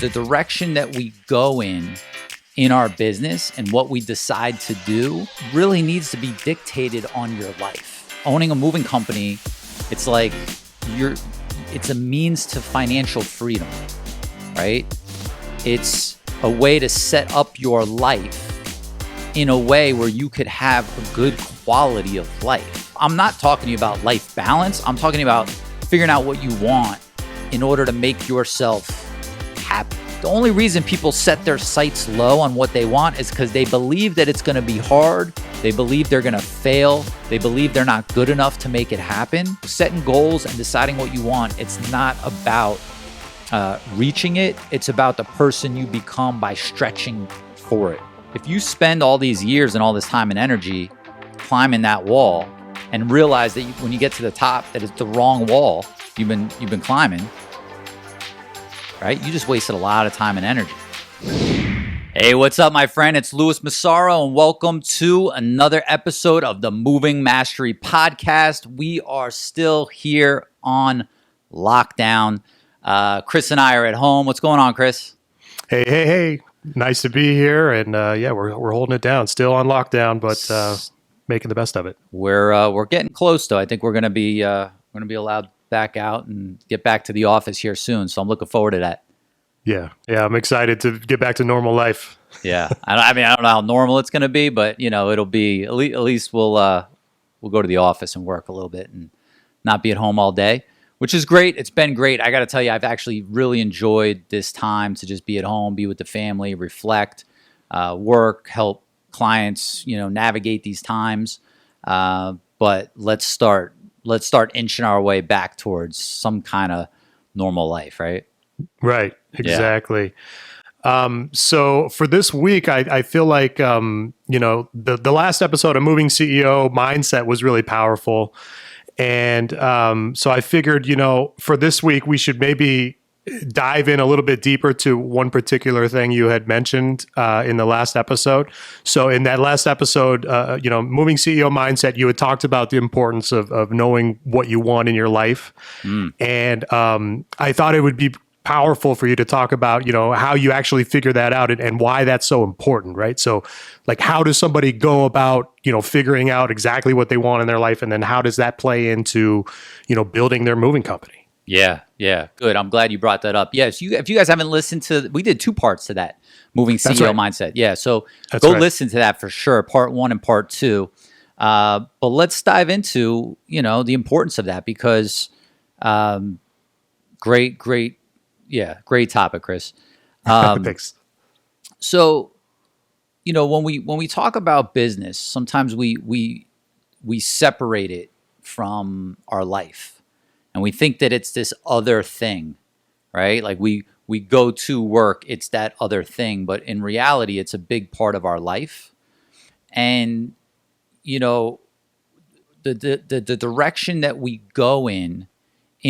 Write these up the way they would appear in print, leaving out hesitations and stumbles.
the direction that we go in our business and what we decide to do really needs to be dictated on your life. Owning a moving company, it's like it's a means to financial freedom, right? It's a way to set up your life in a way where you could have a good quality of life. I'm not talking to you about life balance. I'm talking about figuring out what you want in order to make yourself happy. The only reason people set their sights low on what they want is because they believe that it's going to be hard. They believe they're going to fail. They believe they're not good enough to make it happen. Setting goals and deciding what you want, it's not about reaching it. It's about the person you become by stretching for it. If you spend all these years and all this time and energy climbing that wall and realize that when you get to the top, that it's the wrong wall you've been climbing, right? You just wasted a lot of time and energy. Hey, what's up, my friend? It's Massaro, and welcome to another episode of the Moving Mastery Podcast. We are still here on lockdown. Chris and I are at home. What's going on, Chris? Hey. Nice to be here, and we're holding it down. Still on lockdown, but making the best of it. We're getting close, though. I think we're gonna be allowed back out and get back to the office here soon. So I'm looking forward to that. Yeah, I'm excited to get back to normal life. Yeah, I don't know how normal it's gonna be, but it'll be at least we'll go to the office and work a little bit and not be at home all day, which is great. It's been great. I got to tell you, I've actually really enjoyed this time to just be at home, be with the family, reflect, work, help clients, navigate these times. But let's start inching our way back towards some kind of normal life, right? Right, exactly. Yeah. So for this week, I feel like, the last episode of Moving CEO Mindset was really powerful. And so I figured, for this week, we should maybe dive in a little bit deeper to one particular thing you had mentioned in the last episode. So in that last episode, Moving CEO Mindset, you had talked about the importance of knowing what you want in your life. And I thought it would be powerful for you to talk about, how you actually figure that out and why that's so important, right? So like, how does somebody go about, figuring out exactly what they want in their life? And then how does that play into, building their moving company? Yeah. Good. I'm glad you brought that up. Yes. If you guys haven't listened to, we did 2 parts to that Moving CEO Mindset. Yeah. So go listen to that for sure. Part 1 and part 2. But let's dive into, the importance of that because, great topic, Chris. Thanks. So, when we talk about business, sometimes we separate it from our life. And we think that it's this other thing, right? Like we go to work, it's that other thing. But in reality, it's a big part of our life. And, the direction that we go in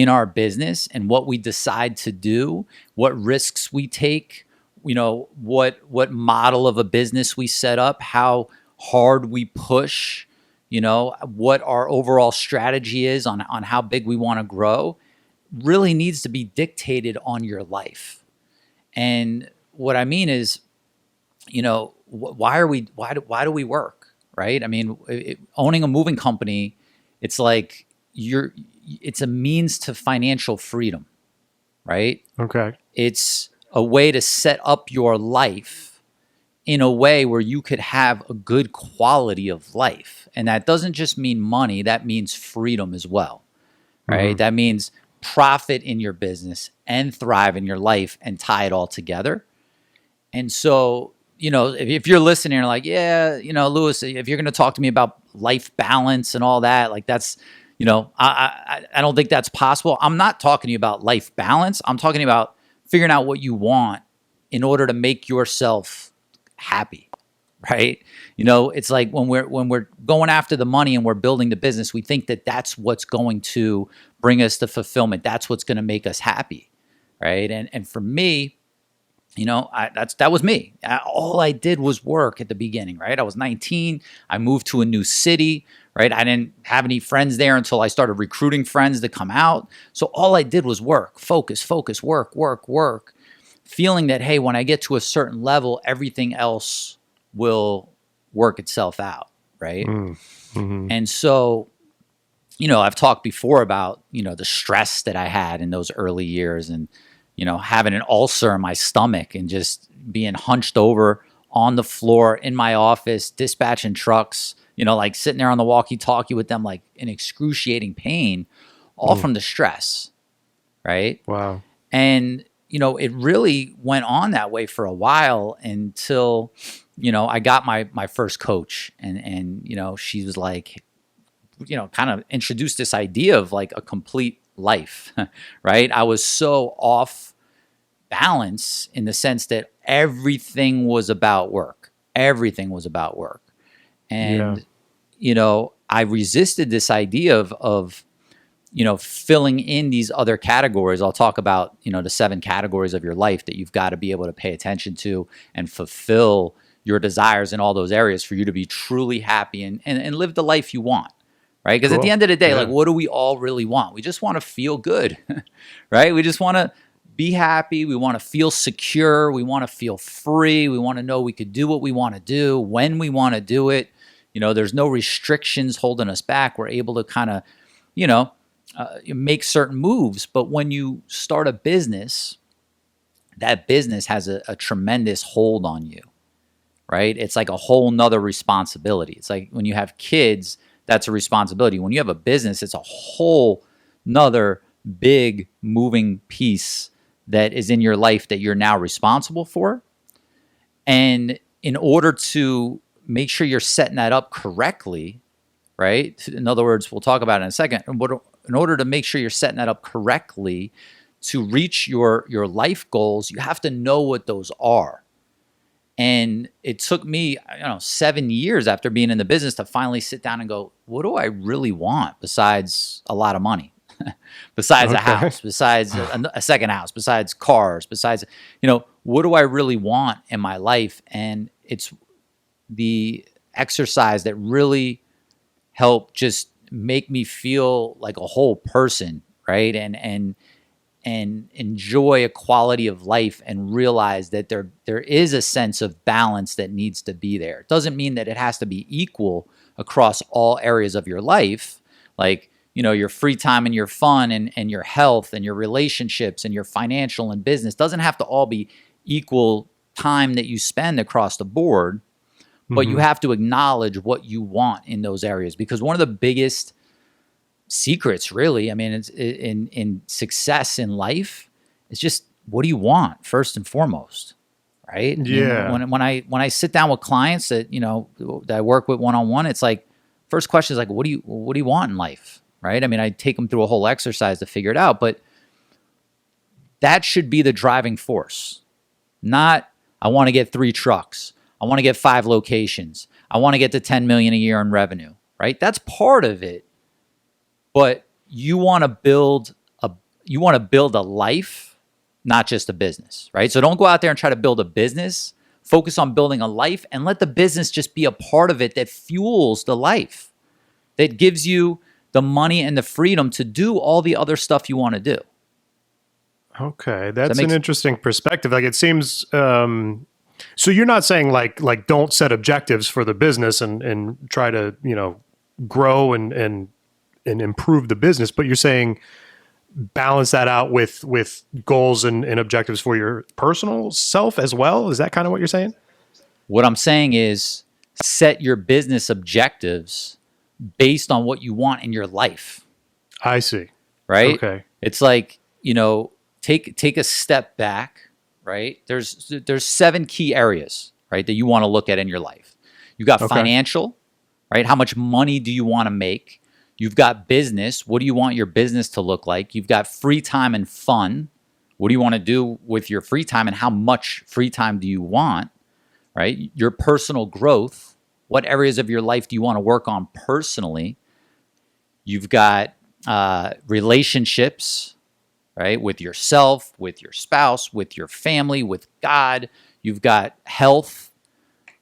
our business and what we decide to do, what risks we take, what model of a business we set up, how hard we push, what our overall strategy is on how big we want to grow really needs to be dictated on your life. And what I mean is, why do we work, right? I mean, owning a moving company, it's like it's a means to financial freedom, right? Okay. It's a way to set up your life in a way where you could have a good quality of life. And that doesn't just mean money, that means freedom as well, right? Mm-hmm. That means profit in your business and thrive in your life and tie it all together. And so, if you're listening and like, yeah, Lewis, if you're going to talk to me about life balance and all that, like that's, I don't think that's possible. I'm not talking to you about life balance. I'm talking about figuring out what you want in order to make yourself happy, right? It's like when we're going after the money and we're building the business, we think that that's what's going to bring us the fulfillment. That's what's going to make us happy, right? And for me, that was me. All I did was work at the beginning, right? I was 19. I moved to a new city, right? I didn't have any friends there until I started recruiting friends to come out. So all I did was work, focus, work. feeling that, hey, when I get to a certain level, everything else will work itself out, right? Mm-hmm. And so, I've talked before about, the stress that I had in those early years and, having an ulcer in my stomach and just being hunched over on the floor in my office, dispatching trucks, like sitting there on the walkie-talkie with them, like in excruciating pain, all from the stress, right? Wow. And, it really went on that way for a while until, I got my first coach and, she was like, kind of introduced this idea of like a complete life, right? I was so off balance in the sense that everything was about work. Everything was about work. Yeah. And, I resisted this idea of filling in these other categories. I'll talk about, the 7 categories of your life that you've got to be able to pay attention to and fulfill your desires in all those areas for you to be truly happy and live the life you want. Right? Because at the end of the day, like, what do we all really want? We just want to feel good, right? We just want to be happy. We want to feel secure. We want to feel free. We want to know we could do what we want to do when we want to do it. There's no restrictions holding us back. We're able to kind of, make certain moves. But when you start a business, that business has a tremendous hold on you, right? It's like a whole nother responsibility. It's like when you have kids, that's a responsibility. When you have a business, it's a whole nother big moving piece that is in your life that you're now responsible for. And in order to make sure you're setting that up correctly, right? In other words, we'll talk about it in a second. In order to make sure you're setting that up correctly to reach your life goals, you have to know what those are. And it took me, 7 years after being in the business to finally sit down and go, what do I really want besides a lot of money, besides a house, besides a second house, besides cars, besides, what do I really want in my life? And it's the exercise that really helped just make me feel like a whole person, right? And enjoy a quality of life and realize that there is a sense of balance that needs to be there. It doesn't mean that it has to be equal across all areas of your life, like, your free time and your fun and your health and your relationships and your financial and business doesn't have to all be equal time that you spend across the board, but you have to acknowledge what you want in those areas. Because one of the biggest secrets, really, it's in success in life, it's just, what do you want first and foremost, right? Yeah. When I sit down with clients that that I work with one-on-one, it's like, first question is like, what do you want in life, right? I take them through a whole exercise to figure it out, but that should be the driving force. Not, I want to get 3 trucks, I want to get 5 locations, I want to get to 10 million a year in revenue, right? That's part of it. But you want to build a life, not just a business, right? So don't go out there and try to build a business. Focus on building a life and let the business just be a part of it that fuels the life, that gives you the money and the freedom to do all the other stuff you want to do. Okay, that's an interesting perspective. Like, it seems, so you're not saying like don't set objectives for the business and try to, grow and improve the business, but you're saying balance that out with goals and objectives for your personal self as well. Is that kind of what you're saying? What I'm saying is set your business objectives based on what you want in your life. I see. Right? Okay. It's like, take a step back, right? There's 7 key areas, right, that you want to look at in your life. You got financial, right? How much money do you want to make? You've got business. What do you want your business to look like? You've got free time and fun. What do you want to do with your free time and how much free time do you want, right? Your personal growth. What areas of your life do you want to work on personally? You've got relationships, right? With yourself, with your spouse, with your family, with God. You've got health.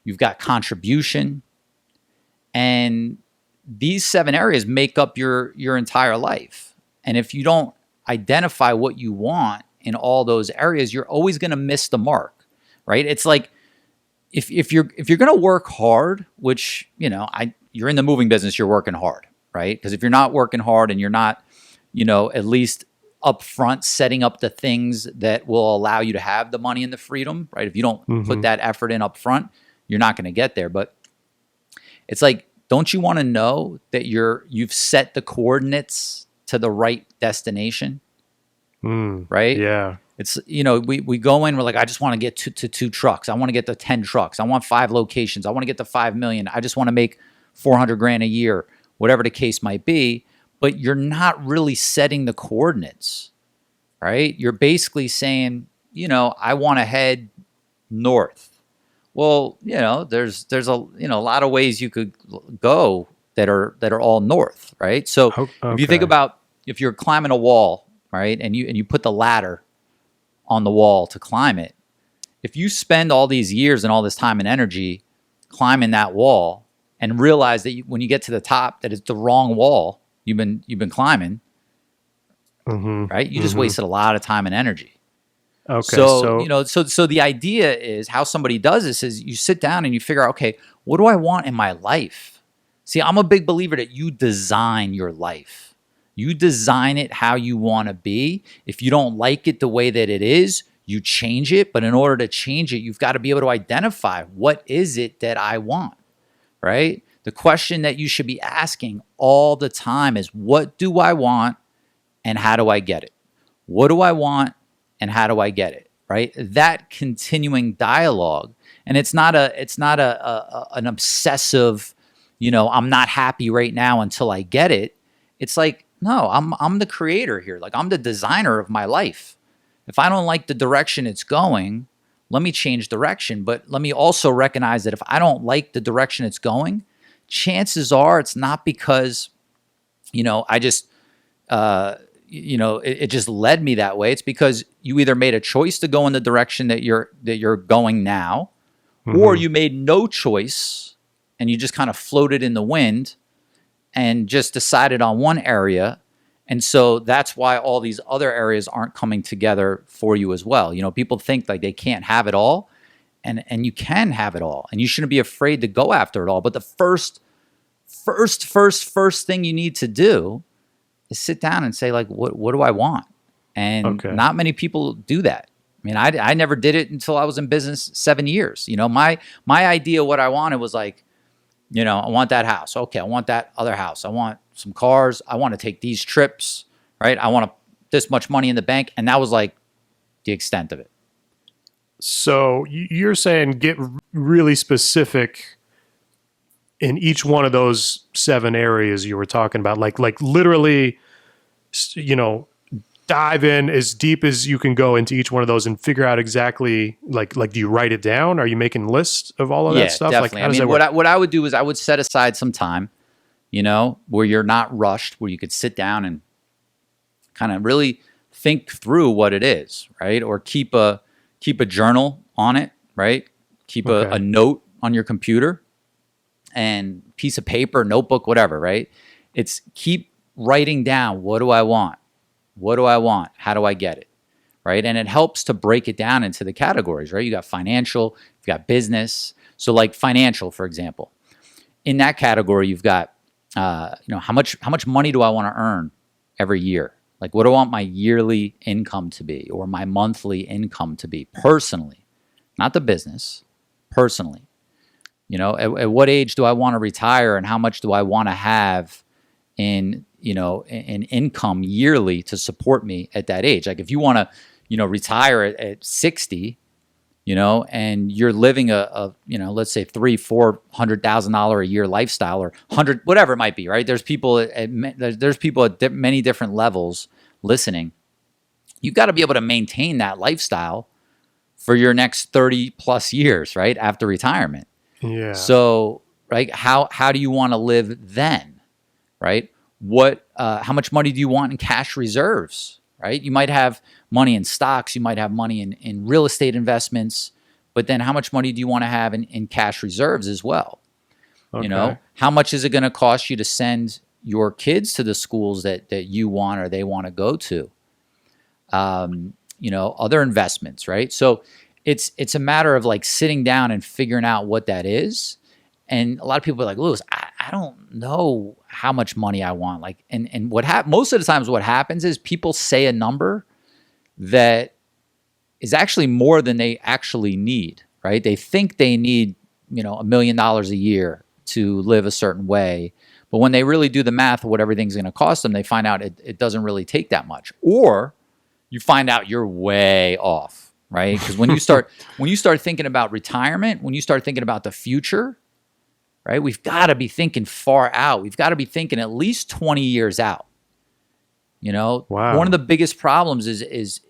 You've got contribution. And these 7 areas make up your entire life. And if you don't identify what you want in all those areas, you're always going to miss the mark, right? It's like if you're going to work hard, which, you're in the moving business, you're working hard, right? Because if you're not working hard and you're not, at least upfront setting up the things that will allow you to have the money and the freedom, right? If you don't put that effort in upfront, you're not going to get there. But it's like, don't you want to know that you've set the coordinates to the right destination? Right? Yeah. It's, we go in, we're like, I just want to get to 2 trucks. I want to get to 10 trucks. I want 5 locations. I want to get to 5 million. I just want to make 400 grand a year, whatever the case might be. But you're not really setting the coordinates, right? You're basically saying, I want to head north. Well, there's a lot of ways you could go that are all north, right? So if you think about, if you're climbing a wall, right, and you put the ladder on the wall to climb it, if you spend all these years and all this time and energy climbing that wall and realize that when you get to the top that it's the wrong wall you've been climbing, right? You just wasted a lot of time and energy. Okay. So the idea is, how somebody does this is you sit down and you figure out, okay, what do I want in my life? See, I'm a big believer that you design your life. You design it how you want to be. If you don't like it the way that it is, you change it. But in order to change it, you've got to be able to identify, what is it that I want, right? The question that you should be asking all the time is, what do I want and how do I get it? What do I want and how do I get it, right? That continuing dialogue. And it's not an obsessive, I'm not happy right now until I get it. It's like, no, I'm the creator here. Like, I'm the designer of my life. If I don't like the direction it's going, let me change direction. But let me also recognize that if I don't like the direction it's going, chances are it's not because, I just, it just led me that way. It's because you either made a choice to go in the direction that you're going now, or you made no choice and you just kind of floated in the wind and just decided on one area. And so that's why all these other areas aren't coming together for you as well. People think like they can't have it all, and you can have it all, and you shouldn't be afraid to go after it all. But the first thing you need to do is sit down and say, like, what do I want? And not many people do that. I mean, I never did it until I was in business 7 years. My idea of what I wanted was like, I want that house. Okay, I want that other house. I want some cars. I want to take these trips, right? I want this much money in the bank. And that was like the extent of it. So you're saying get really specific in each one of those 7 areas you were talking about, like literally, dive in as deep as you can go into each one of those and figure out exactly, like do you write it down? Are you making lists of all of that stuff? Definitely. Like, how does that work? What I would do is I would set aside some time, where you're not rushed, where you could sit down and kind of really think through what it is, right? Or keep a journal on it, right? Keep a note on your computer and piece of paper, notebook, whatever, right? It's keep writing down, what do I want? What do I want? How do I get it? Right? And it helps to break it down into the categories, right? You got financial, you've got business. So like financial, for example, in that category, you've got, how much money do I want to earn every year? Like, what do I want my yearly income to be, or my monthly income to be personally, not the business, personally? At what age do I want to retire, and how much do I want to have in income yearly to support me at that age? Like, if you want to, retire at 60, and you're living a let's say $300,000-$400,000 a year lifestyle, or 100, whatever it might be, right? There's people at many different levels listening. You've got to be able to maintain that lifestyle for your next 30 plus years, right? After retirement. Yeah. So, right, how do you want to live then, right? How much money do you want in cash reserves, right? You might have money in stocks, you might have money in real estate investments, but then how much money do you want to have in cash reserves as well? Okay. How much is it going to cost you to send your kids to the schools that you want or they want to go to? other investments, right? So it's a matter of like sitting down and figuring out what that is. And a lot of people are like, Lewis, I don't know how much money I want. Like, and most of the times what happens is people say a number that is actually more than they actually need, right? They think they need, $1 million a year to live a certain way. But when they really do the math of what everything's going to cost them, they find out it doesn't really take that much. Or you find out you're way off, right? Because when you start thinking about retirement, when you start thinking about the future, right? We've got to be thinking far out. We've got to be thinking at least 20 years out. Wow. One of the biggest problems is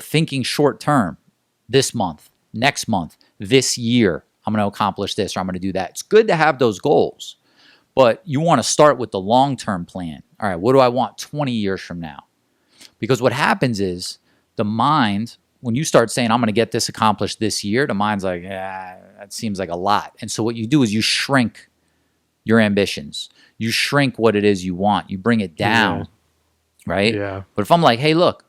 thinking short term. This month, next month, this year, I'm going to accomplish this or I'm going to do that. It's good to have those goals, but you want to start with the long-term plan. All right, what do I want 20 years from now? Because what happens is the mind, when you start saying, I'm going to get this accomplished this year, the mind's like, that seems like a lot. And so what you do is you shrink your ambitions. You shrink what it is you want. You bring it down, right? Yeah. But if I'm like, hey, look,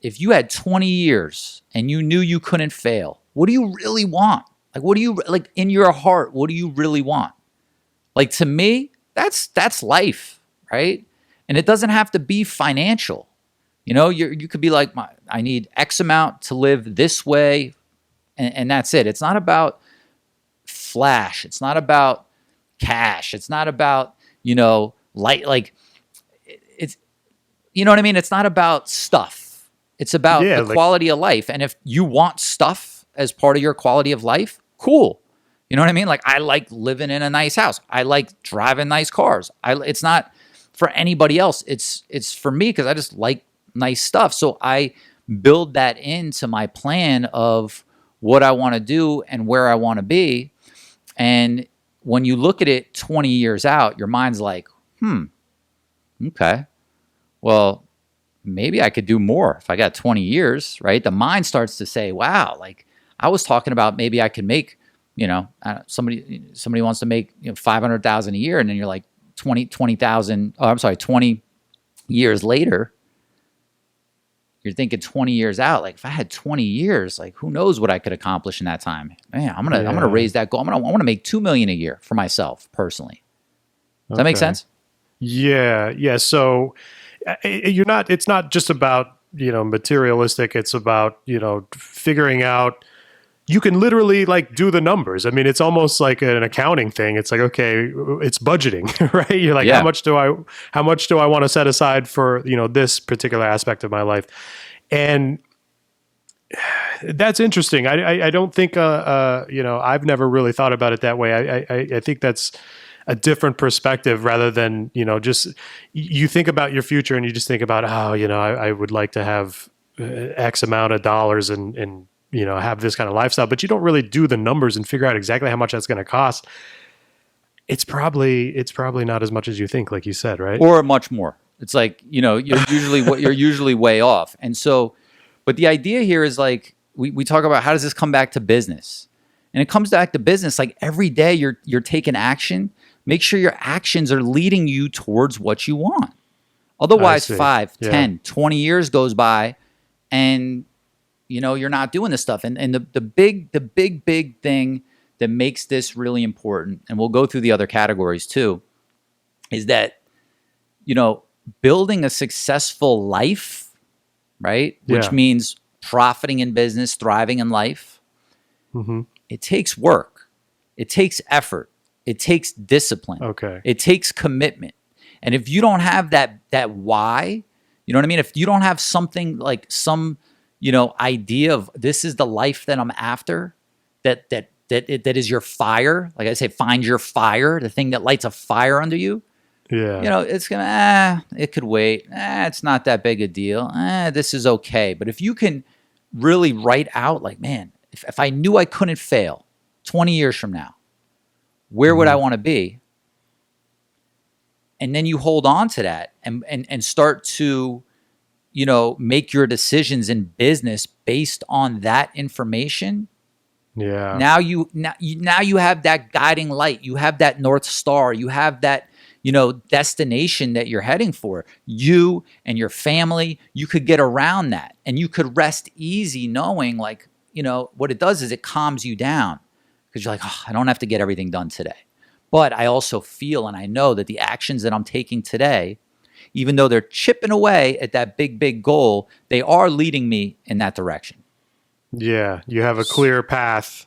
if you had 20 years and you knew you couldn't fail, what do you really want? Like, what do you, like in your heart, what do you really want? Like, to me, that's life, right? And it doesn't have to be financial. You could be like, I need X amount to live this way, and that's it. It's not about flash. It's not about cash. It's not about, like, it's, you know what I mean? It's not about stuff. It's about the quality of life. And if you want stuff as part of your quality of life, cool. You know what I mean? Like, I like living in a nice house. I like driving nice cars. It's not for anybody else. It's for me because I just like nice stuff. So I build that into my plan of what I want to do and where I want to be. And when you look at it 20 years out, your mind's like, okay, well, maybe I could do more if I got 20 years, right? The mind starts to say, wow, like I was talking about maybe I could make, somebody wants to make 500,000 a year. And then you're like 20 years later, you're thinking 20 years out. Like if I had 20 years, like who knows what I could accomplish in that time? Man, I'm gonna raise that goal. I want to make $2 million a year for myself personally. Does that make sense? Yeah. So it's not just about, materialistic. It's about, figuring out, you can literally like do the numbers. I mean, it's almost like an accounting thing. It's like, okay, it's budgeting, right? You're like, how much do I want to set aside for, this particular aspect of my life? And that's interesting. I don't think, I've never really thought about it that way. I think that's a different perspective rather than, just you think about your future and you just think about, I would like to have X amount of dollars and have this kind of lifestyle, but you don't really do the numbers and figure out exactly how much that's going to cost. It's probably not as much as you think, like you said, right? Or much more. It's like, you're usually way off. And so, but the idea here is like, we talk about how does this come back to business? And it comes back to business. Like every day you're taking action. Make sure your actions are leading you towards what you want. Otherwise 5, 10, 20 years goes by and you're not doing this stuff. And the big thing that makes this really important, and we'll go through the other categories too, is that, building a successful life, right? Yeah. Which means profiting in business, thriving in life. Mm-hmm. It takes work. It takes effort. It takes discipline. Okay. It takes commitment. And if you don't have that why, you know what I mean? If you don't have something like some idea of this is the life that I'm after, that is your fire. Like I say, find your fire, the thing that lights a fire under you. Yeah. It's gonna, it could wait. It's not that big a deal. This is okay. But if you can really write out like, man, if I knew I couldn't fail 20 years from now, where would I want to be? And then you hold on to that and start to, make your decisions in business based on that information. Yeah. Now you have that guiding light. You have that North Star. You have that, destination that you're heading for. You and your family, you could get around that, and you could rest easy knowing, like, what it does is it calms you down, because you're like, oh, I don't have to get everything done today. But I also feel and I know that the actions that I'm taking today, even though they're chipping away at that big, big goal, they are leading me in that direction. Yeah, you have a clear path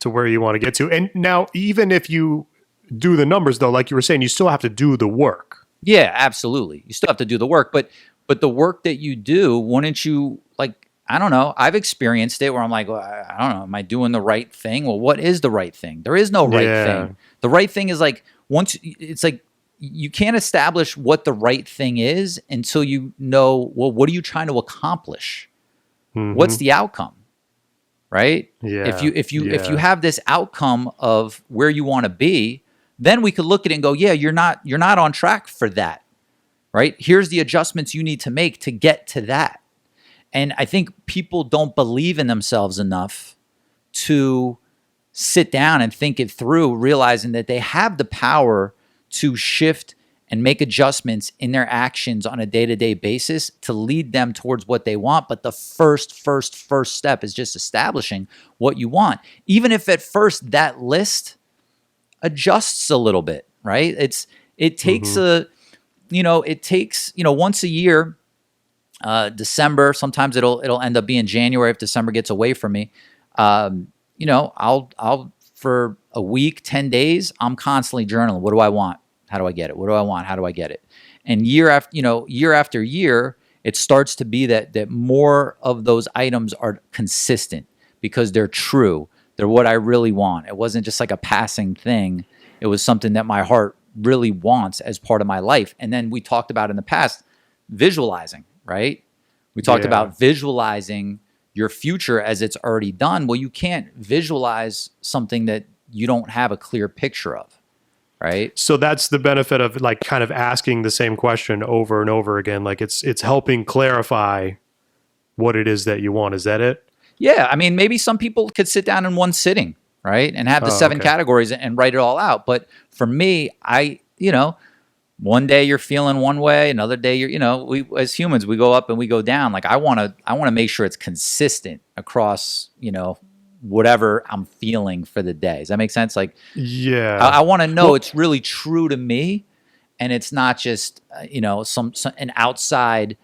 to where you want to get to. And now, even if you do the numbers, though, like you were saying, you still have to do the work. Yeah, absolutely. You still have to do the work, but the work that you do, wouldn't you, like, I don't know. I've experienced it where I'm like, well, I don't know. Am I doing the right thing? Well, what is the right thing? There is no right thing. The right thing is like, it's like you can't establish what the right thing is until you know, well, what are you trying to accomplish? What's the outcome? Right? Yeah. If you have this outcome of where you want to be, then we could look at it and go, yeah, you're not on track for that. Right? Here's the adjustments you need to make to get to that. And I think people don't believe in themselves enough to sit down and think it through, realizing that they have the power to shift and make adjustments in their actions on a day-to-day basis to lead them towards what they want. But the first step is just establishing what you want. Even if at first that list adjusts a little bit, right? It takes once a year, December, sometimes it'll end up being January if December gets away from me. I'll for a week, 10 days, I'm constantly journaling. What do I want? How do I get it? What do I want? How do I get it? And year after year, it starts to be that more of those items are consistent because they're true. They're what I really want. It wasn't just like a passing thing. It was something that my heart really wants as part of my life. And then we talked about in the past, visualizing, right? We talked about visualizing your future as it's already done. Well, you can't visualize something that you don't have a clear picture of, right? So that's the benefit of like kind of asking the same question over and over again. Like it's helping clarify what it is that you want. Is that it? Yeah. I mean, maybe some people could sit down in one sitting, right? And have the 7 categories and write it all out. But for me, one day you're feeling one way, another day we as humans, we go up and we go down. Like I want to make sure it's consistent across, whatever I'm feeling for the day. Does that make sense? Like, yeah, I want to know it's really true to me, and it's not just some an outside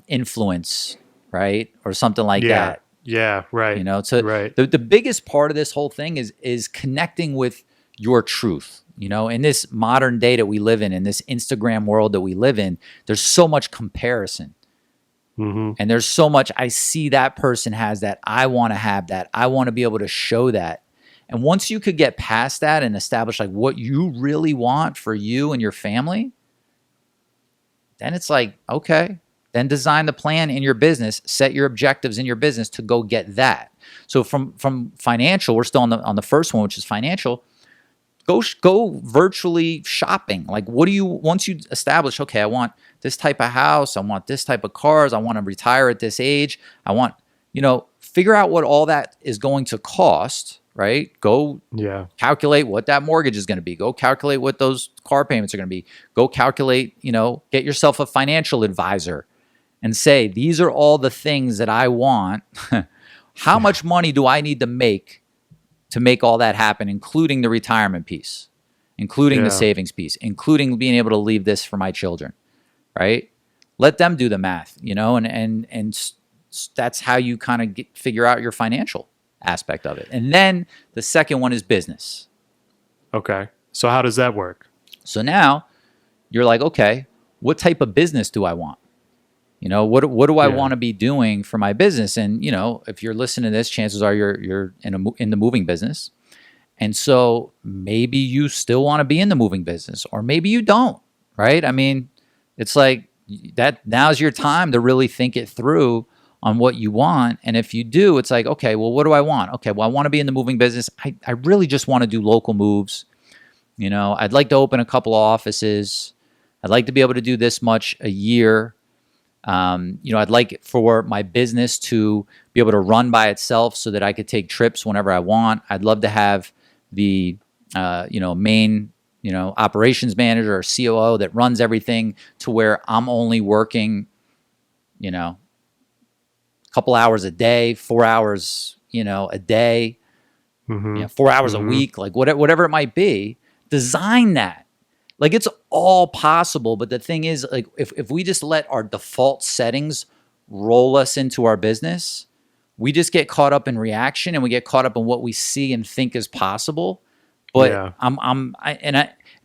influence, right, or something like that. Yeah, right. Right. The biggest part of this whole thing is connecting with your truth. In this modern day that we live in this Instagram world that we live in, there's so much comparison. And there's so much, I see that person has that, I want to have that, I want to be able to show that. And once you could get past that and establish like what you really want for you and your family, then it's like, okay, then design the plan in your business, set your objectives in your business to go get that. So from financial, we're still on the first one, which is financial. Go virtually shopping. Like, once you establish, okay, I want this type of house, I want this type of cars, I want to retire at this age, I want, figure out what all that is going to cost, right? Go calculate what that mortgage is going to be. Go calculate what those car payments are going to be. Go calculate, get yourself a financial advisor and say, these are all the things that I want. How much money do I need to make all that happen, including the retirement piece, including the savings piece, including being able to leave this for my children, right? Let them do the math, and that's how you kind of figure out your financial aspect of it. And then the second one is business. Okay. So how does that work? So now you're like, okay, what type of business do I want? What do I want to be doing for my business? And, if you're listening to this, chances are you're in the moving business. And so maybe you still want to be in the moving business, or maybe you don't, right? I mean, it's like that now's your time to really think it through on what you want. And if you do, it's like, okay, well, what do I want? Okay, well, I want to be in the moving business. I really just want to do local moves. I'd like to open a couple of offices. I'd like to be able to do this much a year. I'd like for my business to be able to run by itself so that I could take trips whenever I want. I'd love to have the, main, operations manager or COO that runs everything to where I'm only working, a couple hours a day, 4 hours, a day, 4 hours a week, like whatever it might be. Design that. Like, it's all possible. But the thing is, like, if we just let our default settings roll us into our business, we just get caught up in reaction, and we get caught up in what we see and think is possible. But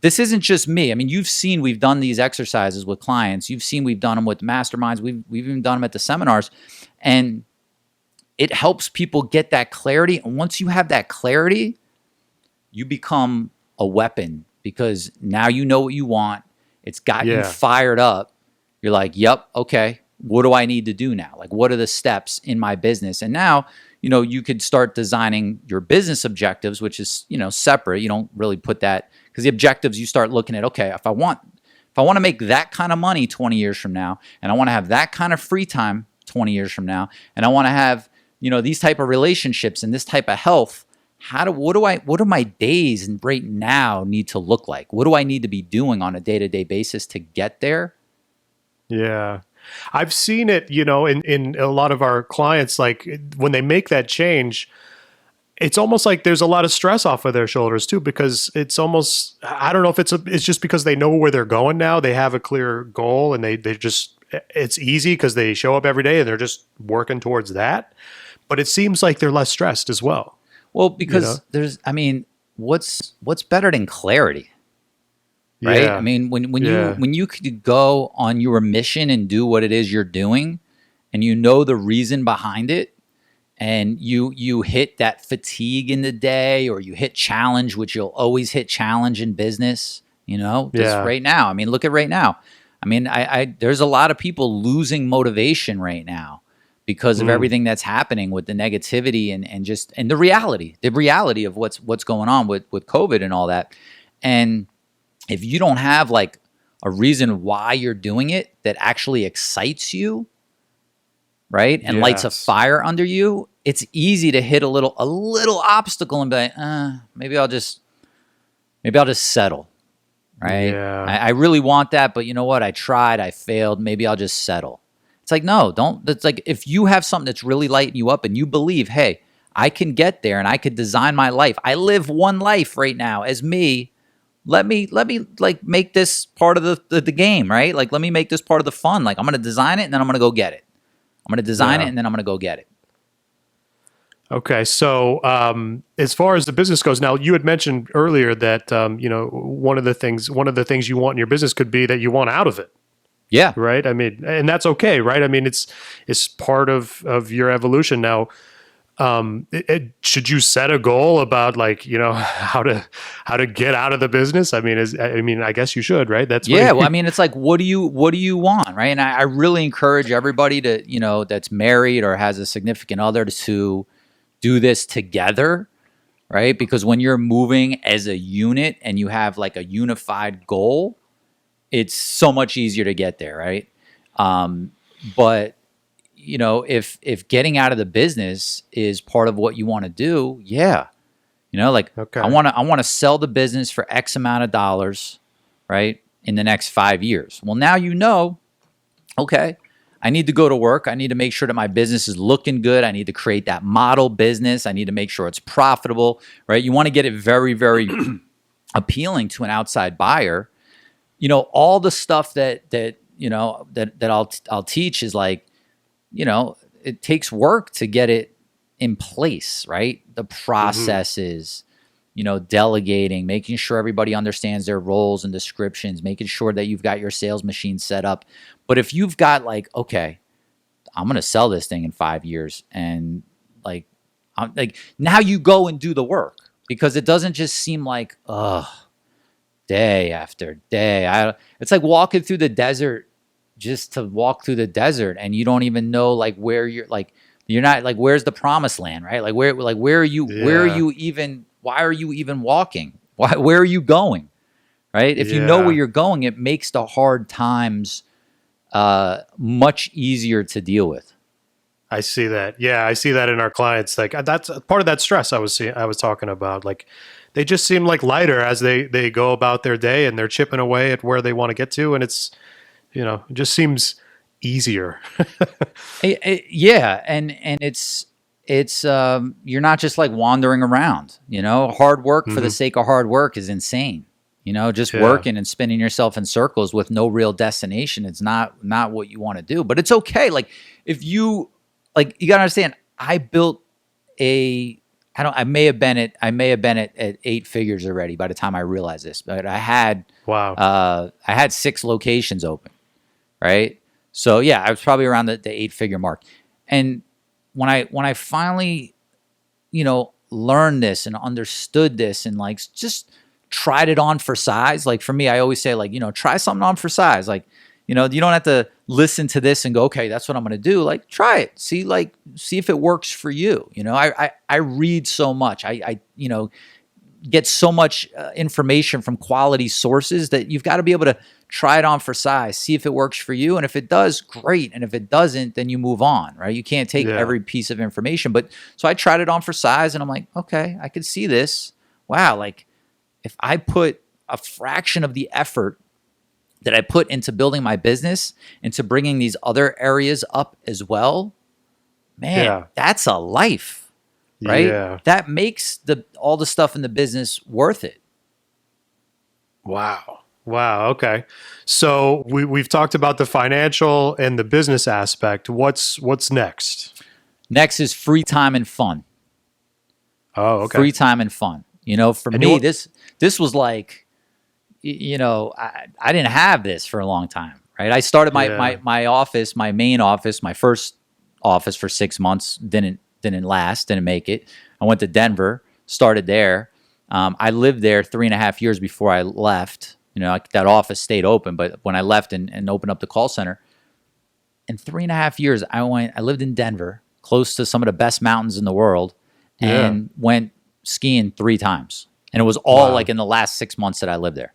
this isn't just me. I mean, you've seen we've done these exercises with clients. You've seen we've done them with masterminds. We've even done them at the seminars, and it helps people get that clarity. And once you have that clarity, you become a weapon, because now you know what you want. It's got you fired up. You're like, yep, okay, what do I need to do now? Like, what are the steps in my business? And now, you could start designing your business objectives, which is, separate. You don't really put that, because the objectives, you start looking at, okay, if I want to make that kind of money 20 years from now, and I want to have that kind of free time 20 years from now, and I want to have, these type of relationships and this type of health, what do my days and right now need to look like? What do I need to be doing on a day-to-day basis to get there? Yeah. I've seen it, in a lot of our clients, like when they make that change, it's almost like there's a lot of stress off of their shoulders too, because it's almost, I don't know if it's just because they know where they're going now. They have a clear goal, and they just, it's easy because they show up every day and they're just working towards that. But it seems like they're less stressed as well. Well, because what's better than clarity? Right? Yeah. I mean, when you could go on your mission and do what it is you're doing, and the reason behind it, and you hit that fatigue in the day, or you hit challenge, which you'll always hit challenge in business, right now. I mean, look at right now. I mean, I there's a lot of people losing motivation right now because of everything that's happening with the negativity and the reality of what's going on with COVID and all that. And if you don't have like a reason why you're doing it that actually excites you, right, and lights a fire under you, it's easy to hit a little obstacle and be like, maybe I'll just settle, right? Yeah. I really want that, but you know what? I tried, I failed. Maybe I'll just settle. It's like, no, don't. It's like, if you have something that's really lighting you up and you believe, hey, I can get there and I could design my life. I live one life right now as me. Let me like make this part of the game, right? Like, let me make this part of the fun. Like, I'm going to design it and then I'm going to go get it. I'm going to design it and then I'm going to go get it. Okay. So, as far as the business goes, now you had mentioned earlier that, one of the things you want in your business could be that you want out of it. Yeah. Right. I mean, and that's okay. Right. I mean, it's part of your evolution. Now, should you set a goal about like, how to get out of the business? I mean, I guess you should, right? That's well, I mean, it's like, what do you want? Right. And I really encourage everybody to, that's married or has a significant other to do this together. Right. Because when you're moving as a unit and you have like a unified goal, it's so much easier to get there. Right. But if getting out of the business is part of what you want to do, okay. I want to sell the business for X amount of dollars, right, in the next 5 years. Well, now okay, I need to go to work. I need to make sure that my business is looking good. I need to create that model business. I need to make sure it's profitable, right? You want to get it very, very appealing to an outside buyer. All the stuff that I'll teach is like, it takes work to get it in place, right? The processes, delegating, making sure everybody understands their roles and descriptions, making sure that you've got your sales machine set up. But if you've got like, okay, I'm going to sell this thing in 5 years, and like, now you go and do the work, because it doesn't just seem like, day after day. It's like walking through the desert just to walk through the desert, and you don't even know like where you're not like, where's the promised land, right? Like where are you, why are you even walking? Where are you going? Right? If you know where you're going, it makes the hard times much easier to deal with. I see that. Yeah, I see that in our clients. Like that's part of that stress I was talking about. Like they just seem like lighter as they go about their day and they're chipping away at where they want to get to, and it's it just seems easier. Yeah, and it's you're not just like wandering around. Hard work for the Hmm. sake of hard work is insane. Just Yeah. working and spinning yourself in circles with no real destination. It's not what you want to do. But it's okay. Like if you like, you gotta understand. I built a. I don't. I may have been at 8 figures already by the time I realized this. But Wow. I had 6 locations open. Right. So yeah, I was probably around the 8 figure mark. And when I finally, learned this and understood this and like just tried it on for size. Like for me, I always say like, try something on for size. Like, you don't have to listen to this and go, okay, that's what I'm going to do. Like try it. See if it works for you. I read so much. I get so much information from quality sources that you've got to be able to try it on for size, see if it works for you. And if it does, great. And if it doesn't, then you move on, right? You can't take Yeah. every piece of information. But so I tried it on for size and I'm like, okay, I could see this. Wow. Like if I put a fraction of the effort that I put into building my business, into bringing these other areas up as well, man, Yeah. that's a life, right? Yeah. That makes all the stuff in the business worth it. Wow. Wow. Okay. So we've talked about the financial and the business aspect. What's next? Next is free time and fun. Oh, okay. Free time and fun. For And me, you- this was like, I didn't have this for a long time, right? I started my office, my main office, my first office for 6 months, didn't last, didn't make it. I went to Denver, started there. I lived there 3.5 years before I left. That office stayed open, but when I left and opened up the call center, in 3.5 years, I lived in Denver, close to some of the best mountains in the world, and went skiing 3 times. And it was all Wow. like in the last 6 months that I lived there.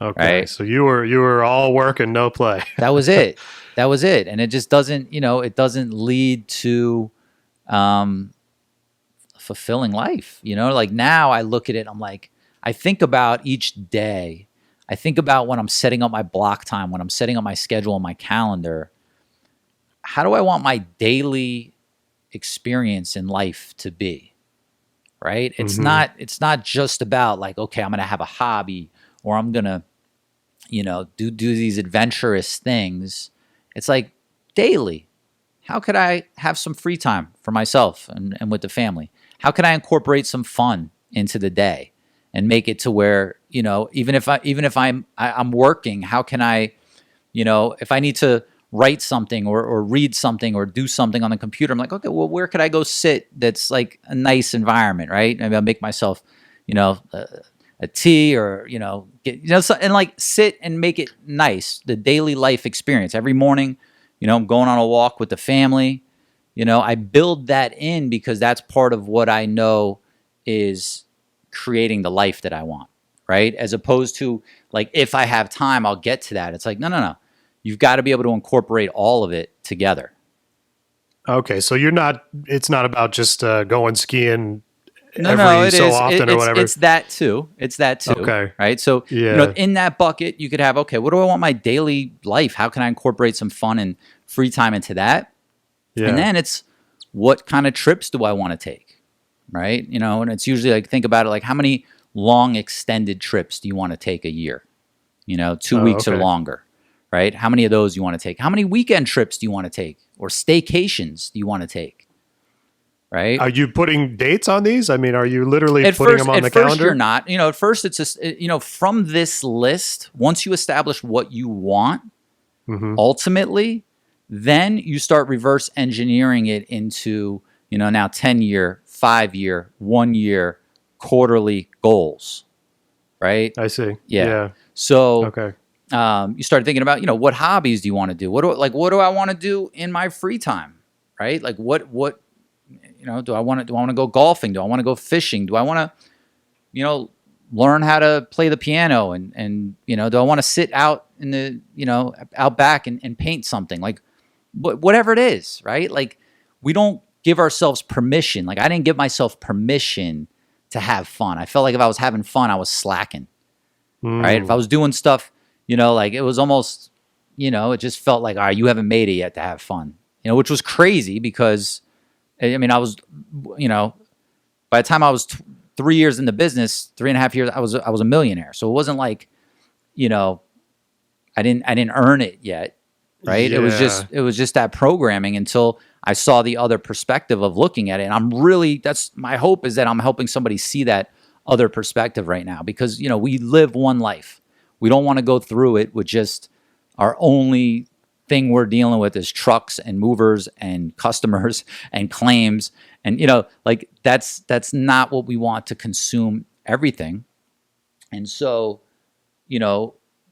Okay. Right. So you were all work and no play. That was it. That was it. And it just doesn't, it doesn't lead to fulfilling life. Like now I look at it, I'm like, I think about each day. I think about when I'm setting up my block time, when I'm setting up my schedule on my calendar. How do I want my daily experience in life to be? Right? It's not just about like, okay, I'm going to have a hobby or I'm going to, do these adventurous things. It's like daily. How could I have some free time for myself and with the family? How can I incorporate some fun into the day and make it to where, even if I'm working, how can I, if I need to write something or read something or do something on the computer, I'm like, okay, well, where could I go sit that's like a nice environment, right? Maybe I'll make myself, a tea or, and like sit and make it nice, the daily life experience. Every morning, I'm going on a walk with the family. I build that in because that's part of what I know is creating the life that I want, right? As opposed to like, if I have time, I'll get to that. It's like, no. You've got to be able to incorporate all of it together. Okay. So it's not about just going skiing No, every it so is. often or whatever. It's that too. It's that too. Okay. Right. So, Yeah. in that bucket, you could have, okay, what do I want my daily life? How can I incorporate some fun and free time into that? Yeah. And then it's what kind of trips do I want to take? Right. And it's usually like, think about it like how many long extended trips do you want to take a year? 2 weeks or okay. longer. Right? How many of those do you want to take? How many weekend trips do you want to take? Or staycations do you want to take? Right? Are you putting dates on these? I mean, are you literally putting them on the At first, calendar? you're not. At first, it's just, from this list, once you establish what you want, ultimately, then you start reverse engineering it into, now 10-year, 5-year, 1-year, quarterly goals. Right? I see. Yeah. So, Okay. you start thinking about, what hobbies do you want to do? What do I want to do in my free time? Right? Like what, do I want to go golfing? Do I want to go fishing? Do I want to, learn how to play the piano and, do I want to sit out in the, out back and paint something like whatever it is, right? Like we don't give ourselves permission. Like I didn't give myself permission to have fun. I felt like if I was having fun, I was slacking. Right? If I was doing stuff, like it was almost, it just felt like, all right, you haven't made it yet to have fun. Which was crazy because, I mean, I was, by the time I was 3 years in the business, 3.5 years, I was a millionaire. So it wasn't like, I didn't earn it yet, right? Yeah. It was just that programming until I saw the other perspective of looking at it. And that's my hope, is that I'm helping somebody see that other perspective right now, because, we live one life. We don't want to go through it with just our only thing we're dealing with is trucks and movers and customers and claims. And, like that's not what we want to consume everything. And so,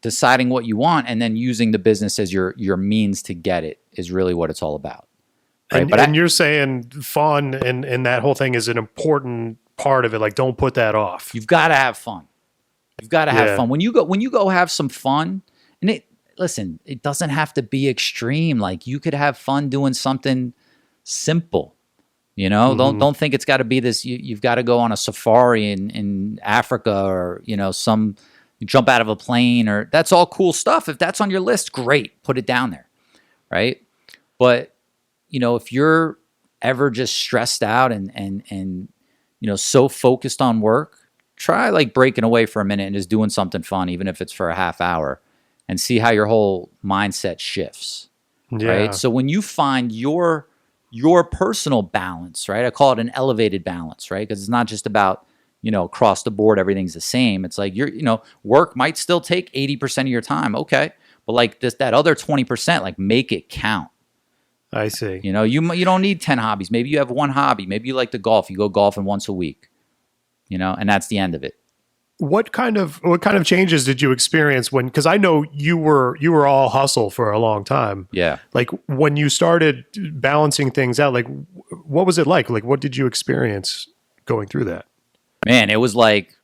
deciding what you want and then using the business as your means to get it is really what it's all about. Right? And you're saying fun and that whole thing is an important part of it. Like, don't put that off. You've got to have fun. You've got to have fun. When you go have some fun, and it doesn't have to be extreme. Like, you could have fun doing something simple. Don't think it's got to be this. You've got to go on a safari in Africa, or you jump out of a plane, or that's all cool stuff. If that's on your list, great, put it down there, right? But if you're ever just stressed out and so focused on work, try like breaking away for a minute and just doing something fun, even if it's for a half hour, and see how your whole mindset shifts. Yeah. Right. So when you find your personal balance, right? I call it an elevated balance, right? Because it's not just about, across the board, everything's the same. It's like work might still take 80% of your time. Okay. But like that other 20%, like make it count. I see. You don't need 10 hobbies. Maybe you have one hobby. Maybe you like to golf. You go golfing once a week, and that's the end of it. What kind of changes did you experience because I know you were all hustle for a long time. Yeah. Like when you started balancing things out, like what was it like? Like what did you experience going through that? Man, it was like,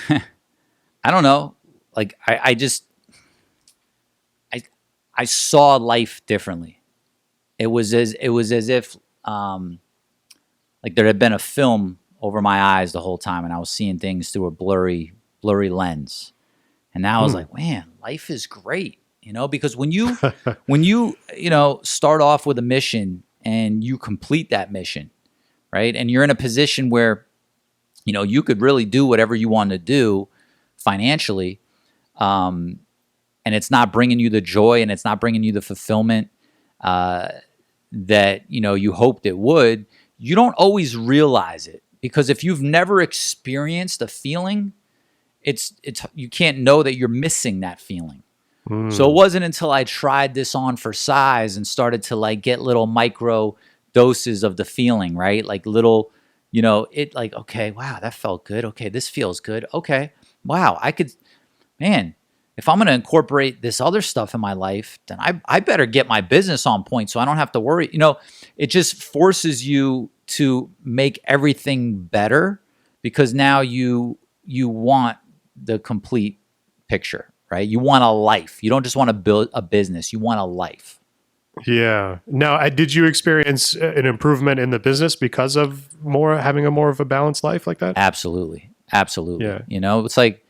I don't know. Like I saw life differently. It was as if like there had been a film over my eyes the whole time, and I was seeing things through a blurry lens. And now I was like, man, life is great, because when you start off with a mission and you complete that mission, right? And you're in a position where you could really do whatever you want to do financially, and it's not bringing you the joy and it's not bringing you the fulfillment that you hoped it would. You don't always realize it, because if you've never experienced a feeling, it's you can't know that you're missing that feeling. So it wasn't until I tried this on for size and started to like get little micro doses of the feeling, right? Like little, it like, okay, wow, that felt good. Okay, this feels good. Okay, wow, if I'm going to incorporate this other stuff in my life, then I better get my business on point so I don't have to worry. It just forces you to make everything better, because now you want the complete picture, right? You want a life. You don't just want to build a business. You want a life. Yeah. Now, did you experience an improvement in the business because of having a more of a balanced life like that? Absolutely. Yeah. It's like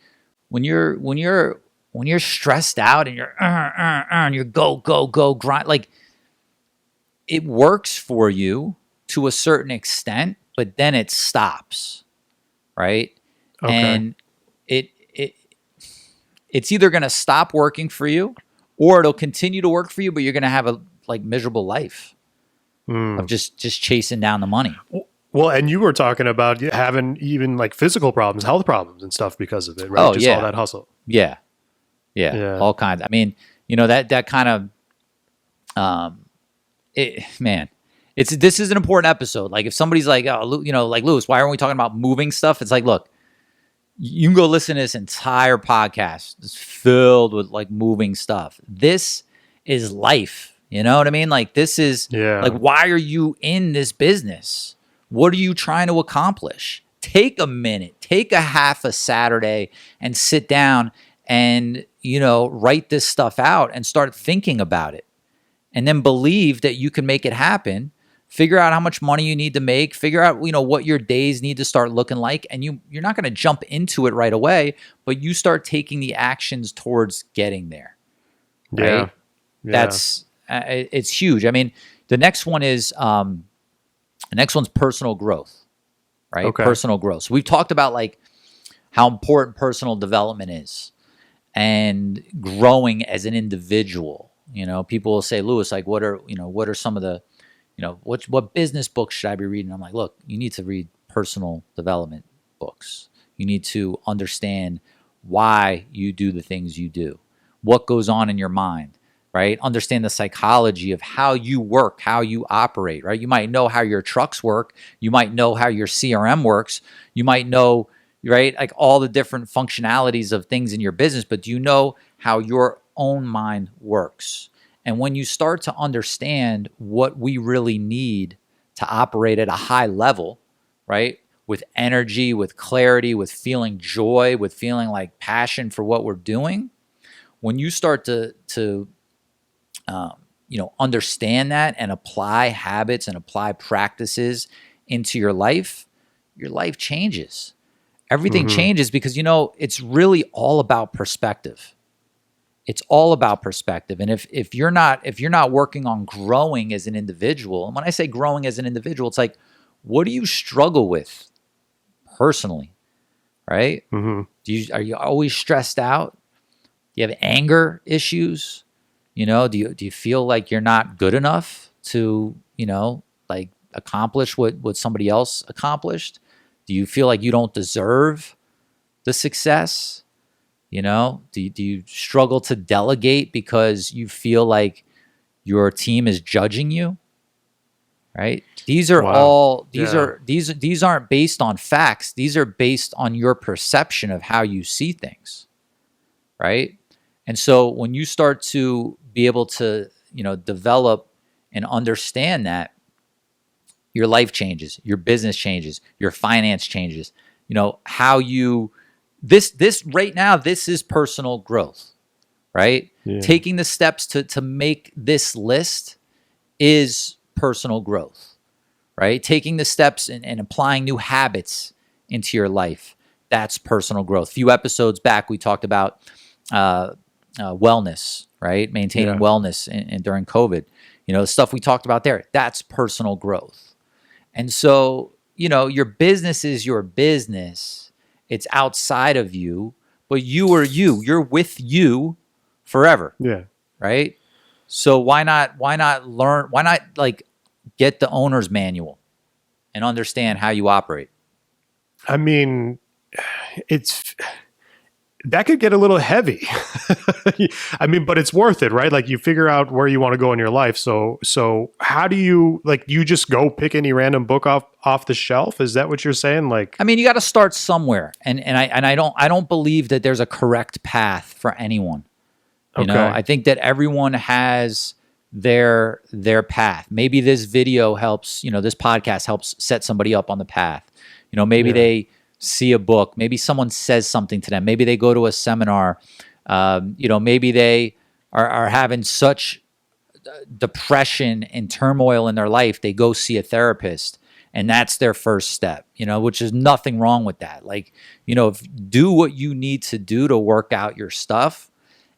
when you're stressed out and you're and you're go grind, like it works for you to a certain extent, but then it stops, right? Okay. And it's either going to stop working for you, or it'll continue to work for you, but you're going to have a like miserable life of just chasing down the money. Well, and you were talking about having even like physical problems, health problems and stuff because of it, right? Oh, just all that hustle. Yeah, all kinds. I mean, that kind of, this is an important episode. Like if somebody's like, oh, like Lewis, why aren't we talking about moving stuff? It's like, look, you can go listen to this entire podcast. It's filled with like moving stuff. This is life. You know what I mean? Like this is like, why are you in this business? What are you trying to accomplish? Take a minute, take a half a Saturday and sit down and, write this stuff out and start thinking about it. And then believe that you can make it happen. Figure out how much money you need to make. Figure out, what your days need to start looking like. And you're not going to jump into it right away, but you start taking the actions towards getting there. Right? Yeah. That's it's huge. I mean, the next one's personal growth, right? Okay. Personal growth. So we've talked about like how important personal development is and growing as an individual. People will say, Lewis, like, what are some of the, what business books should I be reading? I'm like, look, you need to read personal development books. You need to understand why you do the things you do, what goes on in your mind, right? Understand the psychology of how you work, how you operate, right? You might know how your trucks work. You might know how your CRM works. You might know, right, like all the different functionalities of things in your business, but do you know how your own mind works? And when you start to understand what we really need to operate at a high level, right, with energy, with clarity, with feeling joy, with feeling like passion for what we're doing, when you start to understand that and apply habits and apply practices into your life changes. Everything changes because, it's really all about perspective. It's all about perspective. And if you're not working on growing as an individual, and when I say growing as an individual, it's like, what do you struggle with personally, right? Are you always stressed out? Do you have anger issues? Do you feel like you're not good enough to, like accomplish what somebody else accomplished? Do you feel like you don't deserve the success? Do you struggle to delegate because you feel like your team is judging you? Right? These are these aren't based on facts. These are based on your perception of how you see things. Right? And so when you start to be able to, develop and understand that, your life changes, your business changes, your finance changes, how you, this right now, this is personal growth, right? Yeah. Taking the steps to make this list is personal growth, right? Taking the steps and applying new habits into your life, that's personal growth. A few episodes back, we talked about wellness, right? Maintaining wellness and during COVID, the stuff we talked about there, that's personal growth. And so, your business is your business. It's outside of you, but you are you. You're with you forever. Yeah. Right? So why not learn? Why not like get the owner's manual and understand how you operate? I mean, that could get a little heavy. I mean, but it's worth it, right? Like you figure out where you want to go in your life. So how do you, like, you just go pick any random book off the shelf? Is that what you're saying? Like, I mean, you got to start somewhere. And I don't believe that there's a correct path for anyone. I think that everyone has their path. Maybe this video helps, this podcast helps set somebody up on the path. Maybe they see a book, maybe someone says something to them, maybe they go to a seminar, maybe they are having such depression and turmoil in their life, they go see a therapist, and that's their first step, which is nothing wrong with that. Like, do what you need to do to work out your stuff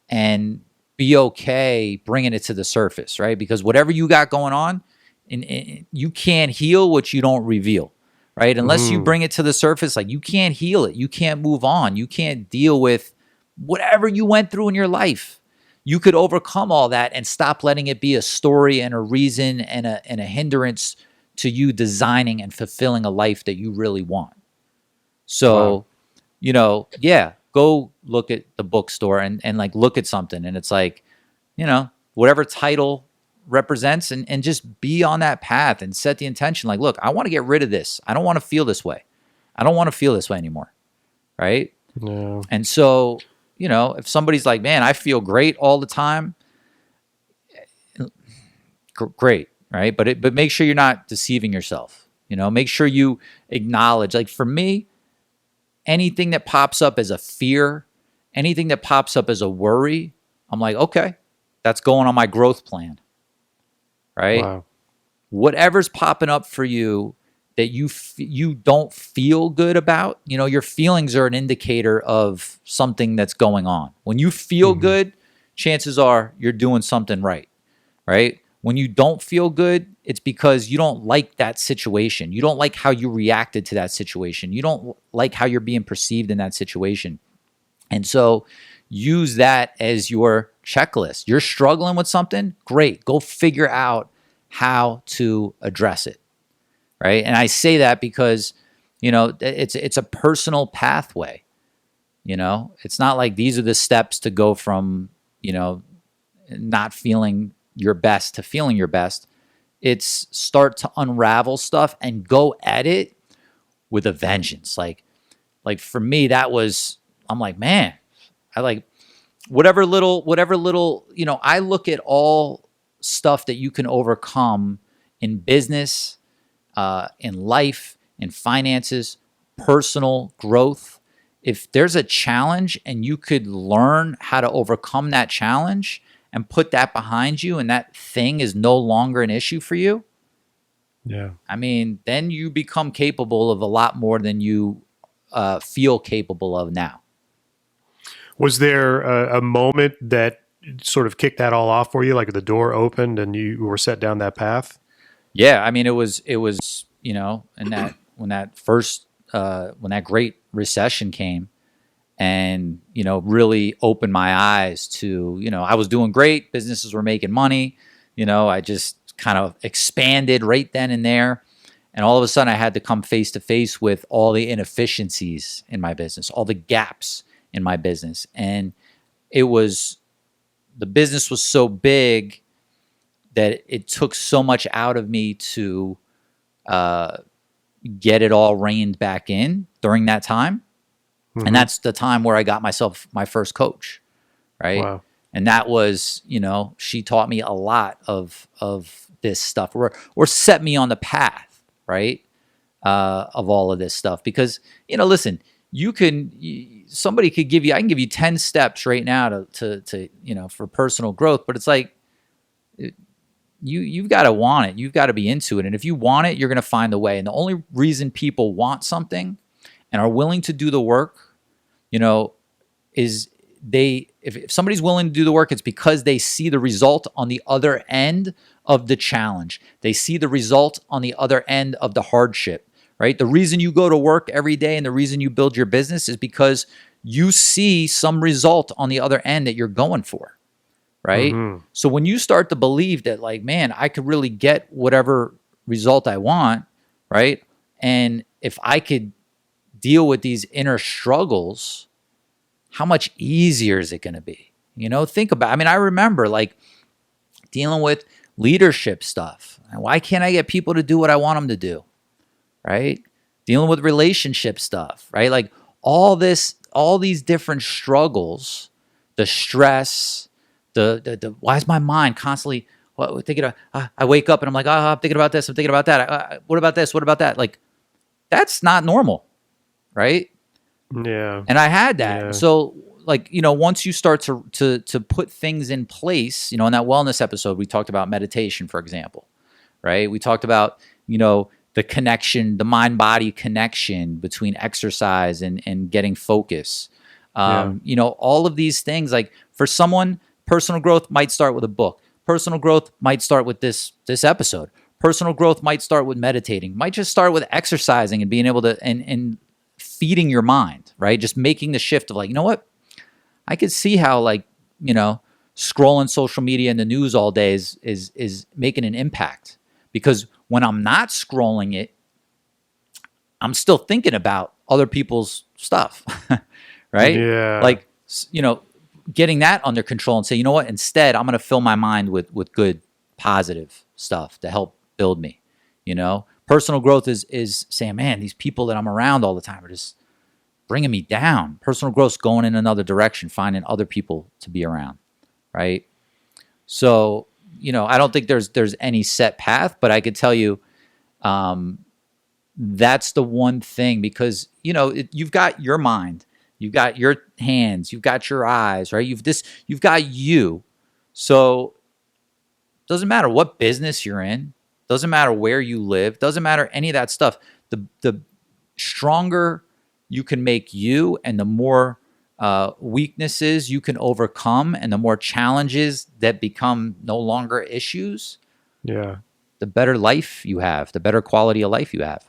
and be okay bringing it to the surface, right? Because whatever you got going on, and you can't heal what you don't reveal. Right? Unless you bring it to the surface, like you can't heal it. You can't move on. You can't deal with whatever you went through in your life. You could overcome all that and stop letting it be a story and a reason and a hindrance to you designing and fulfilling a life that you really want. So, go look at the bookstore and like look at something, and it's like, whatever title represents, and just be on that path and set the intention. Like, look, I want to get rid of this. I don't want to feel this way. I don't want to feel this way anymore. Right? No. And so, if somebody's like, man, I feel great all the time, great. Right? But make sure you're not deceiving yourself. Make sure you acknowledge, like for me, anything that pops up as a fear, anything that pops up as a worry, I'm like, okay, that's going on my growth plan. Right? Wow. whatever's popping up for you that you don't feel good about, your feelings are an indicator of something that's going on. When you feel good, chances are you're doing something right, right? When you don't feel good, it's because you don't like that situation. You don't like how you reacted to that situation. You don't like how you're being perceived in that situation. And so use that as your checklist. You're struggling with something? Great. Go figure out how to address it. Right. And I say that because, it's a personal pathway. It's not like these are the steps to go from, not feeling your best to feeling your best. It's start to unravel stuff and go at it with a vengeance. Like for me, I'm like, man, I like whatever little, I look at all stuff that you can overcome in business, in life, in finances, personal growth. If there's a challenge and you could learn how to overcome that challenge and put that behind you, and that thing is no longer an issue for you, I mean, then you become capable of a lot more than you feel capable of now. Was there a moment that sort of kicked that all off for you, like the door opened and you were set down that path? Yeah, I mean, it was, and that when that great recession came, and really opened my eyes to, I was doing great, businesses were making money, I just kind of expanded right then and there, and all of a sudden I had to come face to face with all the inefficiencies in my business, all the gaps in my business, and the business was so big that it took so much out of me to get it all reined back in during that time. And that's the time where I got myself my first coach, right? Wow. And that was, she taught me a lot of this stuff, or set me on the path, right, of all of this stuff. Because, listen, somebody could give you, I can give you 10 steps right now to for personal growth, but it's like, you've got to want it. You've got to be into it. And if you want it, you're going to find the way. And the only reason people want something and are willing to do the work, is if somebody's willing to do the work, it's because they see the result on the other end of the challenge. They see the result on the other end of the hardship, right? The reason you go to work every day and the reason you build your business is because you see some result on the other end that you're going for. Right? So when you start to believe that, like, man, I could really get whatever result I want, right? And if I could deal with these inner struggles, how much easier is it going to be? Think about, I remember like dealing with leadership stuff. Why can't I get people to do what I want them to do? Right? Dealing with relationship stuff, right? Like all these different struggles, the stress, the why is my mind constantly thinking of, I wake up and I'm like, I'm thinking about this, I'm thinking about that. What about this? What about that? Like, that's not normal, right? Yeah. And I had that. Yeah. So, like, once you start to put things in place, in that wellness episode, we talked about meditation, for example, right? We talked about, the connection, the mind-body connection between exercise and getting focus. All of these things, like for someone, personal growth might start with a book. Personal growth might start with this episode. Personal growth might start with meditating. Might just start with exercising and being able to and feeding your mind, right? Just making the shift of like, you know what? I could see how like, scrolling social media and the news all day is making an impact, because when I'm not scrolling it, I'm still thinking about other people's stuff, right? Yeah. Like, getting that under control and say, you know what, instead, I'm going to fill my mind with good, positive stuff to help build me. Personal growth is saying, man, these people that I'm around all the time are just bringing me down. Personal growth's going in another direction, finding other people to be around, right? So, I don't think there's any set path, but I could tell you, that's the one thing, because, you've got your mind, you've got your hands, you've got your eyes, right? You've got you. So it doesn't matter what business you're in, Doesn't matter where you live. Doesn't matter any of that stuff. The stronger you can make you, and the more weaknesses you can overcome, and the more challenges that become no longer issues, Yeah. the better life you have, the better quality of life you have.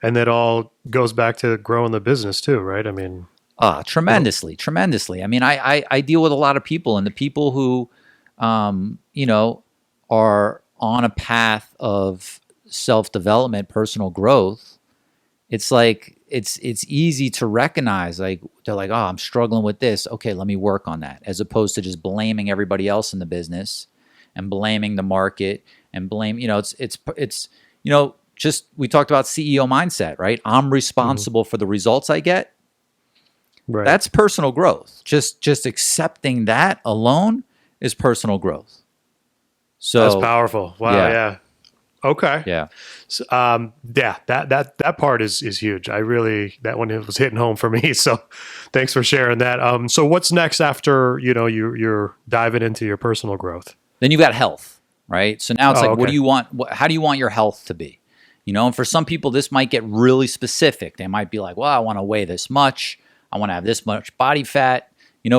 And that all goes back to growing the business too, right? I mean, Tremendously. I mean, I deal with a lot of people, and the people who, are on a path of self-development, personal growth. It's like, it's easy to recognize, like, they're like, oh, I'm struggling with this. Okay, let me work on that. As opposed to just blaming everybody else in the business and blaming the market and blame, just, we talked about CEO mindset, right? I'm responsible for the results I get. right. That's personal growth. Just accepting that alone is personal growth. So That's powerful. Wow. yeah. Yeah. Okay. Yeah. So, yeah, that part is huge. That one was hitting home for me. So thanks for sharing that. So what's next after, you're diving into your personal growth? Then you've got health, right? So now it's like, what okay. do you want? How do you want your health to be? And for some people, this might get really specific. They might be like, well, I want to weigh this much. I want to have this much body fat.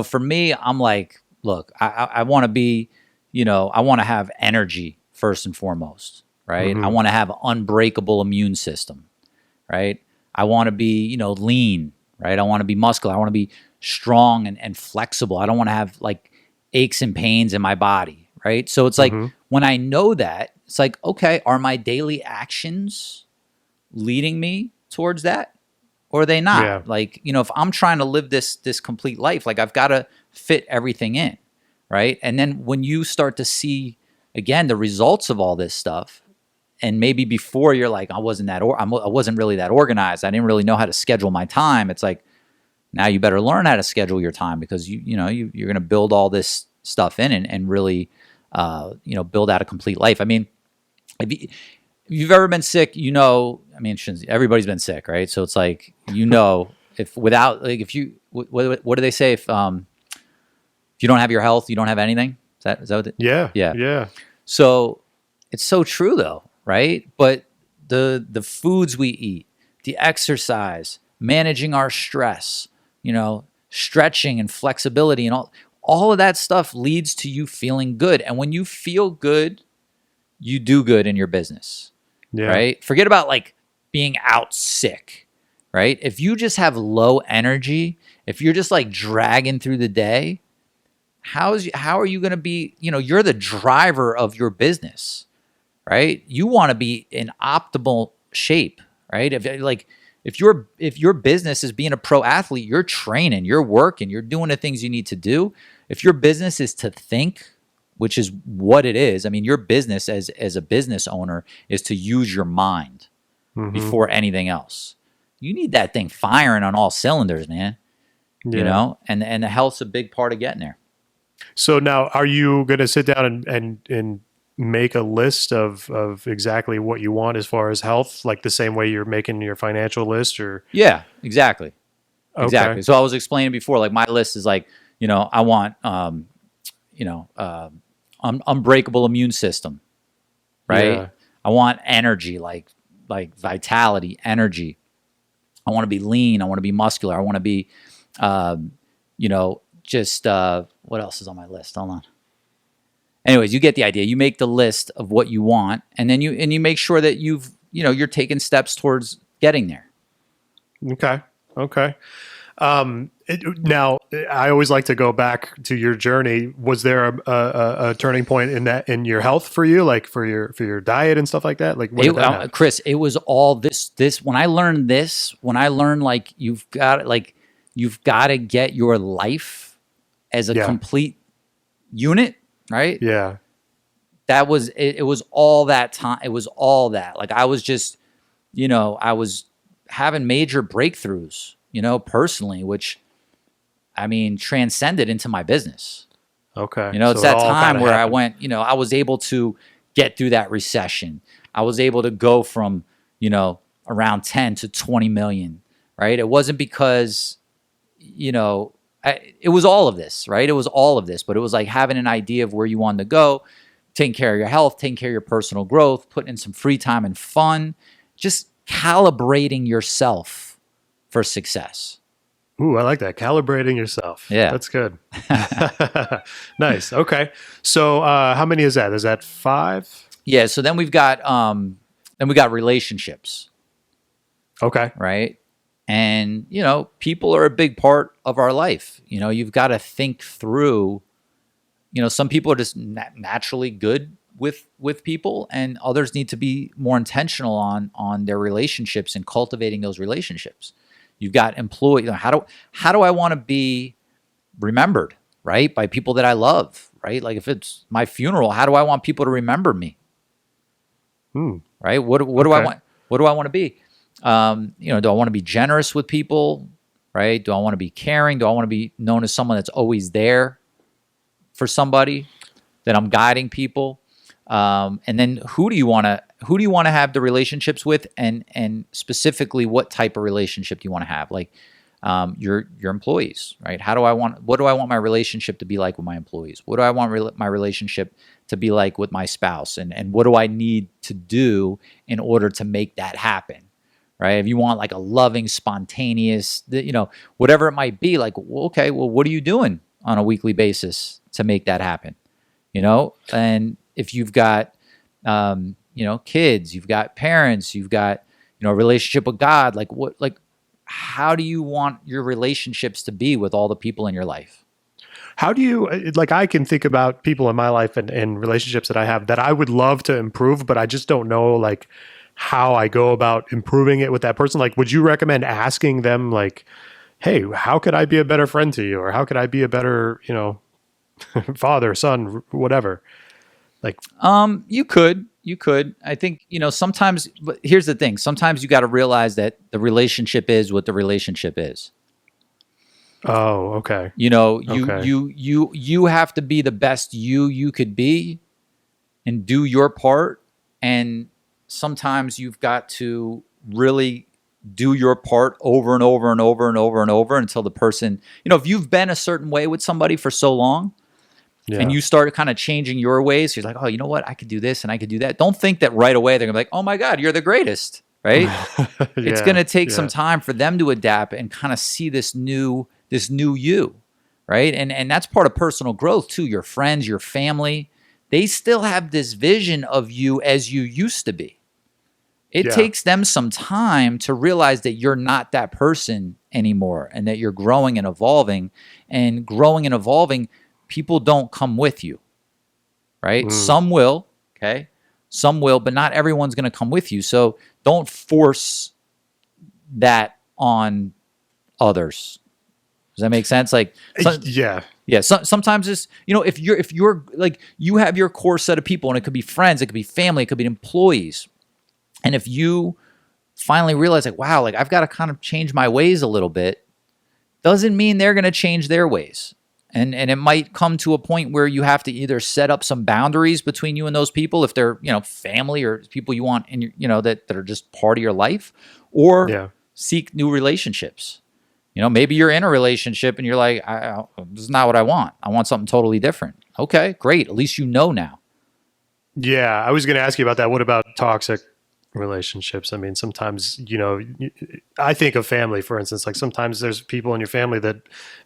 For me, I'm like, look, I want to be, I want to have energy first and foremost, right? I want to have an unbreakable immune system, right? I want to be, lean, right? I want to be muscular. I want to be strong and flexible. I don't want to have like aches and pains in my body, right? So it's like, when I know that, it's like, okay, are my daily actions leading me towards that? Or are they not? Yeah. Like, if I'm trying to live this complete life, like, I've got to fit everything in, right? And then when you start to see, again, the results of all this stuff, and maybe before you're like, I wasn't really that organized. I didn't really know how to schedule my time. It's like, now you better learn how to schedule your time, because you're going to build all this stuff in and really, build out a complete life. I mean, if you've ever been sick, everybody's been sick, right? So it's like, if without, like, if you, what do they say? If you don't have your health, you don't have anything. Is that what Yeah. Yeah. Yeah. So it's so true though, right? But the foods we eat, the exercise, managing our stress, stretching and flexibility, and all of that stuff leads to you feeling good. And when you feel good, you do good in your business. Yeah. Right? Forget about like being out sick, right? If you just have low energy, if you're just like dragging through the day, how are you going to be, you're the driver of your business, right? You want to be in optimal shape, right? If your business is being a pro athlete, you're training, you're working, you're doing the things you need to do. If your business is to think, which is what it is. I mean, your business as a business owner is to use your mind before anything else. You need that thing firing on all cylinders, man. Yeah. And the health's a big part of getting there. So now, are you going to sit down and make a list of exactly what you want as far as health, like the same way you're making your financial list? Or Yeah, exactly. Okay. Exactly. So I was explaining before, like, my list is like, I want, unbreakable immune system, right? Yeah. I want energy, like vitality, energy. I want to be lean. I want to be muscular. I want to be, just what else is on my list? Hold on. Anyways, you get the idea. You make the list of what you want, and then you make sure that you're taking steps towards getting there. Okay. Now, I always like to go back to your journey. Was there a turning point in your health for you, like for your diet and stuff like that? Like, when did that happen? Chris, it was all this. When I learned like you've got to get your life as a complete unit, right? Yeah. That was it. It was all that time. It was all that. Like, I was just, I was having major breakthroughs, personally, which, I mean, transcended into my business. Okay. It's that time where I went, I was able to get through that recession. I was able to go from, around 10 to 20 million, right? It wasn't because, it was all of this, right? It was all of this, but it was like having an idea of where you wanted to go, taking care of your health, taking care of your personal growth, putting in some free time and fun, just calibrating yourself for success. Ooh, I like that. Calibrating yourself. Yeah. That's good. Nice. Okay. So how many is that? Is that 5? Yeah. So then we got relationships. Okay. Right. And, people are a big part of our life. You've got to think through, some people are just naturally good with people, and others need to be more intentional on their relationships and cultivating those relationships. You've got employees. How do I want to be remembered, right? By people that I love, right? Like if it's my funeral, how do I want people to remember me? Right? What do I want? What do I want to be? Do I want to be generous with people, right? Do I want to be caring? Do I want to be known as someone that's always there for somebody, that I'm guiding people? And then who do you want to have the relationships with, and specifically what type of relationship do you want to have? Like your employees, right? What do I want my relationship to be like with my employees? What do I want my relationship to be like with my spouse? And what do I need to do in order to make that happen? Right? If you want like a loving, spontaneous, whatever it might be, like, okay, well, what are you doing on a weekly basis to make that happen? And if you've got, kids, you've got parents, you've got, a relationship with God, how do you want your relationships to be with all the people in your life? How do you, I can think about people in my life and relationships that I have that I would love to improve, but I just don't know, how I go about improving it with that person. Would you recommend asking them, hey, how could I be a better friend to you? Or how could I be a better, father, son, whatever? You could. I think, sometimes, but here's the thing. Sometimes you got to realize that the relationship is what the relationship is. Oh, okay. You have to be the best you could be and do your part. And sometimes you've got to really do your part over and over and over and over and over until the person, if you've been a certain way with somebody for so long, and you start kind of changing your ways, you're like, oh, you know what? I could do this and I could do that. Don't think that right away they're gonna be like, oh my God, you're the greatest, right? It's gonna take some time for them to adapt and kind of see this new you, right? And that's part of personal growth too. Your friends, your family, they still have this vision of you as you used to be. It takes them some time to realize that you're not that person anymore, and that you're growing and evolving. And growing and evolving, people don't come with you, right? Some will, okay? Some will, but not everyone's going to come with you. So don't force that on others. Does that make sense? Sometimes it's, if you're like, you have your core set of people, and it could be friends, it could be family, it could be employees. And if you finally realize wow, I've got to kind of change my ways a little bit, doesn't mean they're going to change their ways. And it might come to a point where you have to either set up some boundaries between you and those people, if they're, family or people you want in your, that are just part of your life, or seek new relationships. Maybe you're in a relationship and you're like, this is not what I want. I want something totally different. Okay, great. At least you know now. Yeah, I was going to ask you about that. What about toxic relationships? I mean, sometimes, I think of family, for instance. Sometimes there's people in your family that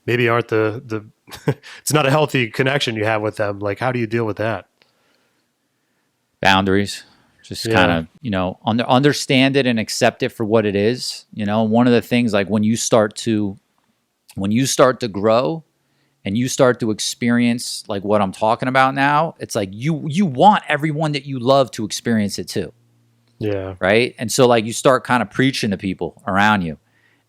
maybe aren't the it's not a healthy connection you have with them. How do you deal with that? Boundaries. Just kind of, understand it and accept it for what it is. One of the things, when you start to grow and you start to experience what I'm talking about now, it's you want everyone that you love to experience it too. Yeah. Right. And so you start kind of preaching to people around you,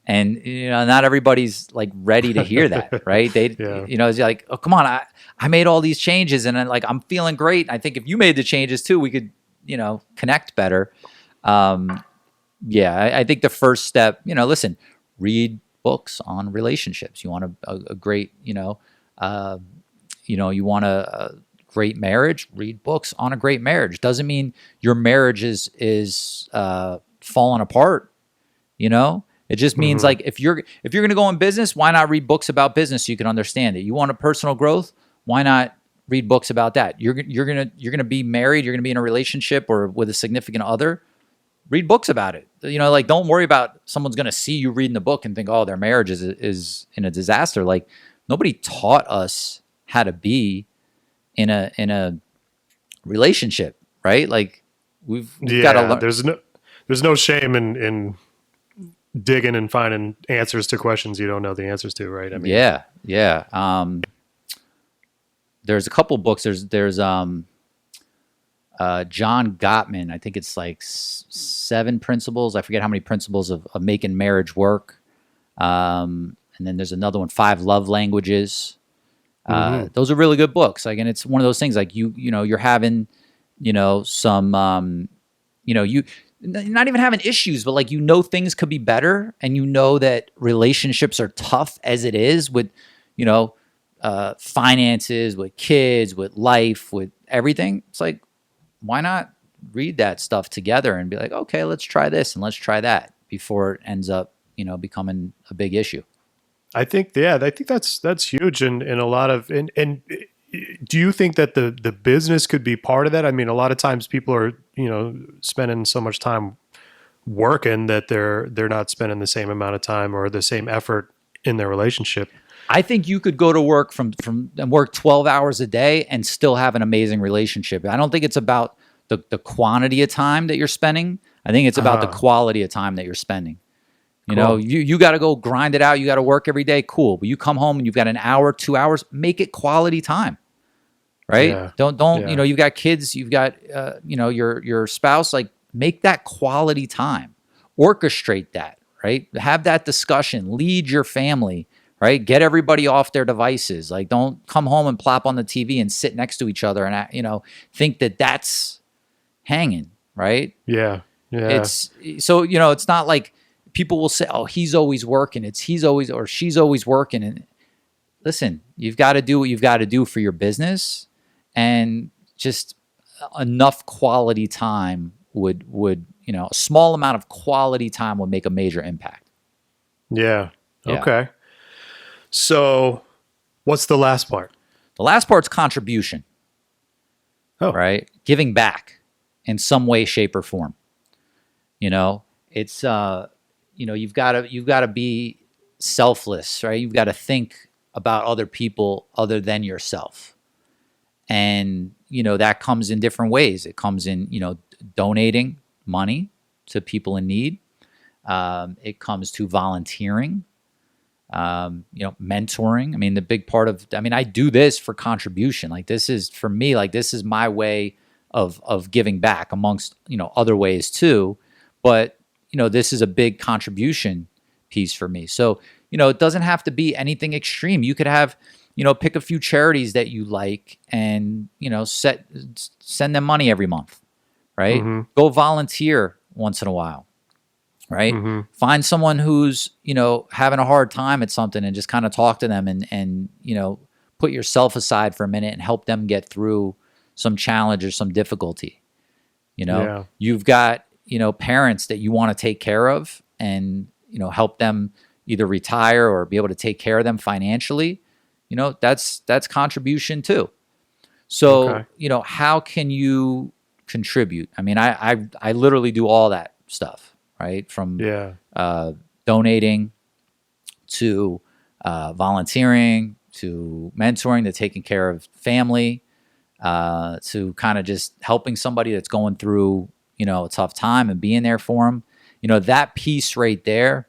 and, not everybody's ready to hear that. Right. They, it's like, oh, come on. I made all these changes, and then I'm feeling great. I think if you made the changes too, we could, connect better. I think the first step, listen, read books on relationships. You want a great, you want a great marriage, read books on a great marriage. Doesn't mean your marriage is falling apart. It just means if you're going to go in business, why not read books about business so you can understand it? You want a personal growth? Why not read books about that. You're gonna be married. You're gonna be in a relationship or with a significant other. Read books about it. Like, don't worry about someone's gonna see you reading the book and think, oh, their marriage is in a disaster. Like, nobody taught us how to be in a relationship, right? Like, we've got to learn. There's no shame in digging and finding answers to questions you don't know the answers to, right? I mean, yeah. There's a couple books. There's John Gottman. I think it's like 7 principles. I forget how many principles of making marriage work. And then there's another one, 5 love languages. Those are really good books. Like, and it's one of those things like you're having, some, you not even having issues, but like, things could be better, and that relationships are tough as it is with, finances, with kids, with life, with everything. It's like, why not read that stuff together and be like, okay, let's try this and let's try that before it ends up, becoming a big issue. I think that's huge, and a lot of and do you think that the business could be part of that? I mean, a lot of times people are spending so much time working that they're not spending the same amount of time or the same effort in their relationship. I think you could go to work and work 12 hours a day and still have an amazing relationship. I don't think it's about the quantity of time that you're spending. I think it's about the quality of time that you're spending. You got to go grind it out. You got to work every day. Cool. But you come home and you've got an hour, 2 hours, make it quality time. Right? Yeah. Don't, you've got kids, you've got, your spouse, like, make that quality time, orchestrate that, right? Have that discussion, lead your family, right? Get everybody off their devices. Like, don't come home and plop on the TV and sit next to each other and, think that that's hanging, right? Yeah. It's so, it's not like people will say, oh, he's always working. He's always, or she's always working. And listen, you've got to do what you've got to do for your business, and just enough quality time would, a small amount of quality time would make a major impact. Yeah. Okay. So what's the last part? The last part's contribution. Oh. Right? Giving back in some way, shape, or form. It's, you've got to be selfless, right? You've got to think about other people other than yourself. And, that comes in different ways. It comes in, donating money to people in need. It comes to volunteering, mentoring. I mean, the big part of, I do this for contribution. Like, this is, for me, like, this is my way of giving back, amongst, other ways too. But, this is a big contribution piece for me. So, it doesn't have to be anything extreme. You could have, pick a few charities that you like and, send them money every month, right? Mm-hmm. Go volunteer once in a while, right? Mm-hmm. Find someone who's, having a hard time at something and just kind of talk to them and, put yourself aside for a minute and help them get through some challenge or some difficulty. You've got, parents that you want to take care of and, help them either retire or be able to take care of them financially. That's contribution too. So, how can you contribute? I literally do all that stuff, right? From donating to volunteering to mentoring to taking care of family, to kind of just helping somebody that's going through, a tough time and being there for them. That piece right there,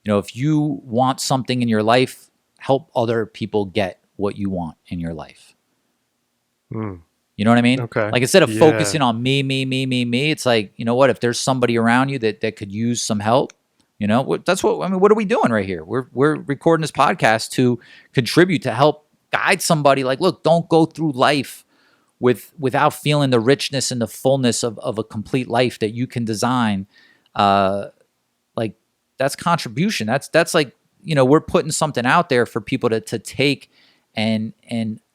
if you want something in your life, help other people get what you want in your life. You know what I mean? Okay. Like, instead of focusing on me, it's like, what, if there's somebody around you that could use some help, that's what are we doing right here? We're recording this podcast to contribute, to help guide somebody. Like, look, don't go through life without feeling the richness and the fullness of a complete life that you can design. Like, that's contribution. That's like, we're putting something out there for people to take and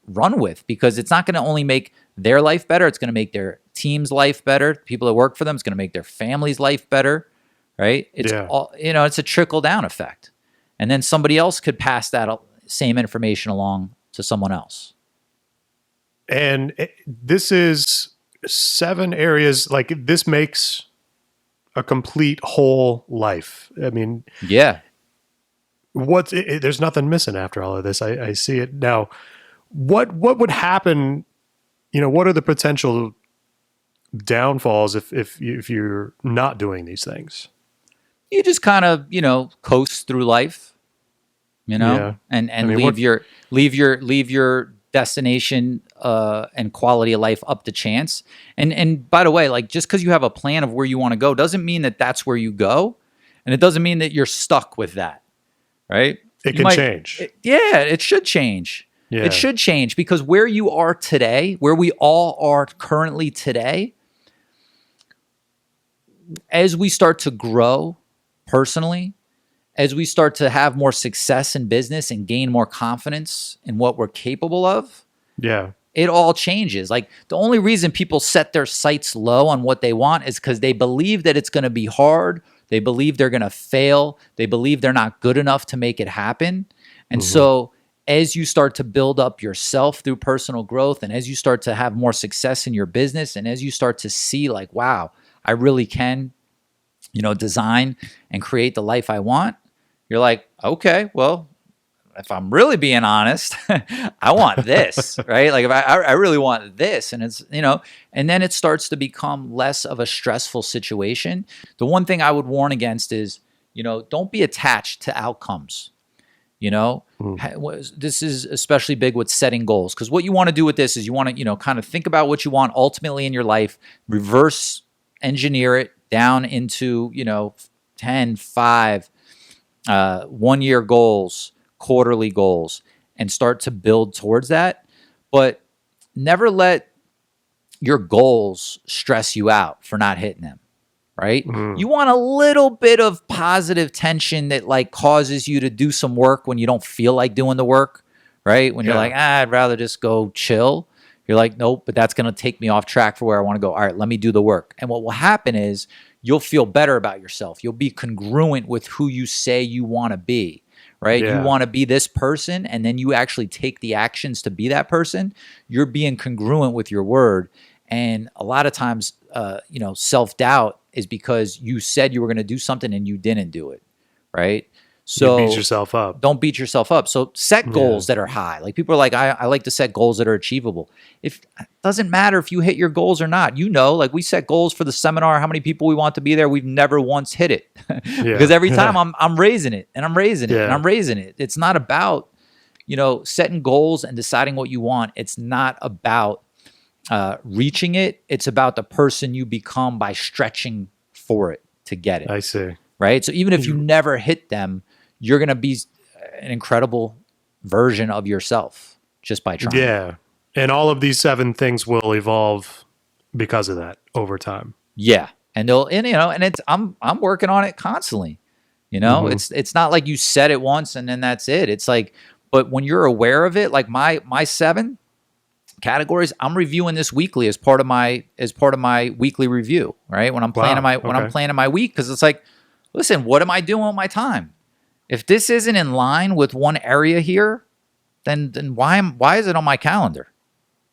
run with, because it's not going to only make their life better. It's going to make their team's life better. People that work for them, it's going to make their family's life better. Right. It's all, it's a trickle down effect. And then somebody else could pass that same information along to someone else. And this is 7 areas. Like, this makes a complete whole life. I mean, Yeah. there's nothing missing after all of this. I see it now. What would happen? What are the potential downfalls if you're not doing these things? You just kind of, coast through life, Yeah. and I mean, leave your destination and quality of life up to chance. And by the way, like, just because you have a plan of where you want to go doesn't mean that that's where you go, and it doesn't mean that you're stuck with that, right? It can change. It should change. Yeah. It should change, because where you are today, where we all are currently today, as we start to grow personally, as we start to have more success in business and gain more confidence in what we're capable of, Yeah. it all changes. Like, the only reason people set their sights low on what they want is because they believe that it's going to be hard. They believe they're going to fail. They believe they're not good enough to make it happen. And so as you start to build up yourself through personal growth, and as you start to have more success in your business, and as you start to see, like, wow, I really can, design and create the life I want, you're like, okay, well, if I'm really being honest, I want this, right? Like, if I really want this, and it's, and then it starts to become less of a stressful situation. The one thing I would warn against is, don't be attached to outcomes. This is especially big with setting goals, because what you want to do with this is you want to, kind of think about what you want ultimately in your life, reverse engineer it down into, 10, 5, 1 year goals, quarterly goals, and start to build towards that. But never let your goals stress you out for not hitting them, right? You want a little bit of positive tension that, like, causes you to do some work when you don't feel like doing the work, right? When you're like, I'd rather just go chill. You're like, nope, but that's going to take me off track for where I want to go. All right, let me do the work. And what will happen is you'll feel better about yourself. You'll be congruent with who you say you want to be, right? Yeah. You want to be this person, and then you actually take the actions to be that person. You're being congruent with your word. And a lot of times, self-doubt is because you said you were going to do something and you didn't do it, right? So you beat yourself up. Don't beat yourself up. So set goals that are high. Like, people are like, I like to set goals that are achievable. It doesn't matter if you hit your goals or not. Like, we set goals for the seminar, how many people we want to be there. We've never once hit it because every time I'm raising it and I'm raising it and I'm raising it. It's not about, setting goals and deciding what you want. It's not about reaching it. It's about the person you become by stretching for it to get it. I see. Right? So even if you never hit them, you're going to be an incredible version of yourself just by trying. Yeah. And all of these 7 things will evolve because of that over time. Yeah. And I'm working on it constantly. It's not like you said it once and then that's it. It's like, but when you're aware of it, like my 7 categories, I'm reviewing this weekly as part of my weekly review, right? When I'm planning my week, because it's like, listen, what am I doing with my time? If this isn't in line with one area here, then why is it on my calendar?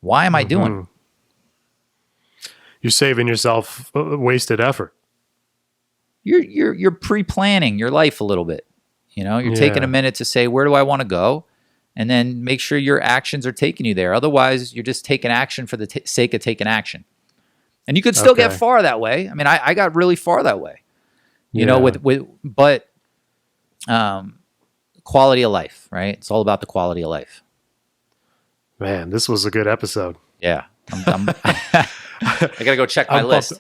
Why am I doing it? You're saving yourself wasted effort. You're pre-planning your life a little bit. You're taking a minute to say, where do I want to go? And then make sure your actions are taking you there. Otherwise, you're just taking action for the sake of taking action. And you could still get far that way. I mean, I got really far that way. But quality of life, right? It's all about the quality of life. Man, this was a good episode. Yeah. I got to go check my list.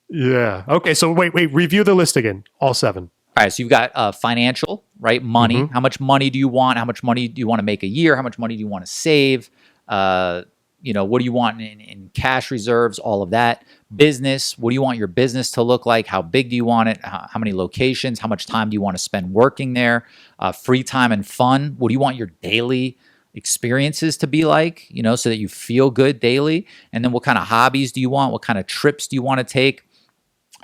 Yeah. Okay. So wait, review the list again. All 7. All right. So you've got financial, right? Money. Mm-hmm. How much money do you want? How much money do you want to make a year? How much money do you want to save? What do you want in cash reserves? All of that. Business. What do you want your business to look like? How big do you want it? How many locations? How much time do you want to spend working there? Free time and fun. What do you want your daily experiences to be like, so that you feel good daily? And then what kind of hobbies do you want? What kind of trips do you want to take?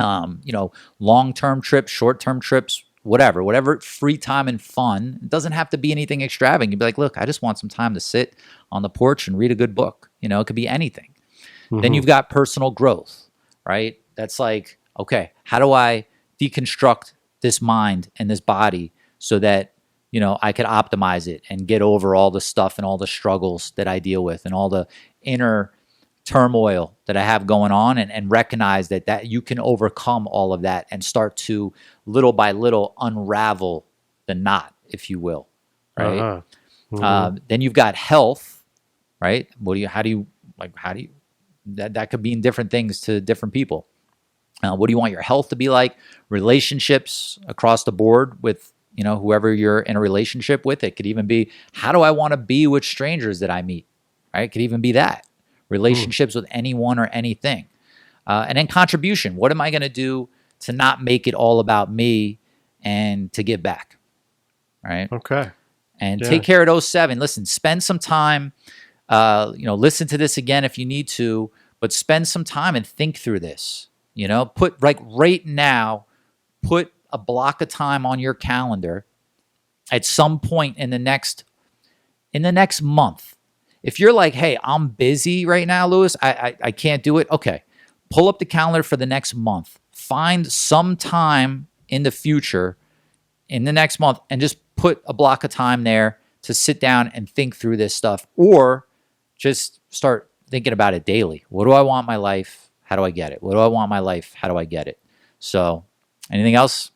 Long-term trips, short-term trips, whatever free time and fun. It doesn't have to be anything extravagant. You'd be like, look, I just want some time to sit on the porch and read a good book. It could be anything. Then you've got personal growth, right? That's like, okay, how do I deconstruct this mind and this body so that, I could optimize it and get over all the stuff and all the struggles that I deal with and all the inner turmoil that I have going on, and recognize that you can overcome all of that and start to little by little unravel the knot, if you will, right? Then you've got health, right? That could mean different things to different people. What do you want your health to be like? Relationships across the board with, whoever you're in a relationship with. It could even be, how do I want to be with strangers that I meet, right? It could even be that. Relationships with anyone or anything. And then contribution. What am I going to do to not make it all about me and to give back, right? Okay. And take care of those 7. Listen, spend some time, listen to this again if you need to, but spend some time and think through this. Put right now, put a block of time on your calendar at some point in the next month. If you're like, hey, I'm busy right now, Lewis, I can't do it. Okay, pull up the calendar for the next month. Find some time in the future, in the next month, and just put a block of time there to sit down and think through this stuff, or just start thinking about it daily. What do I want in my life? How do I get it? What do I want in my life? How do I get it? So, anything else?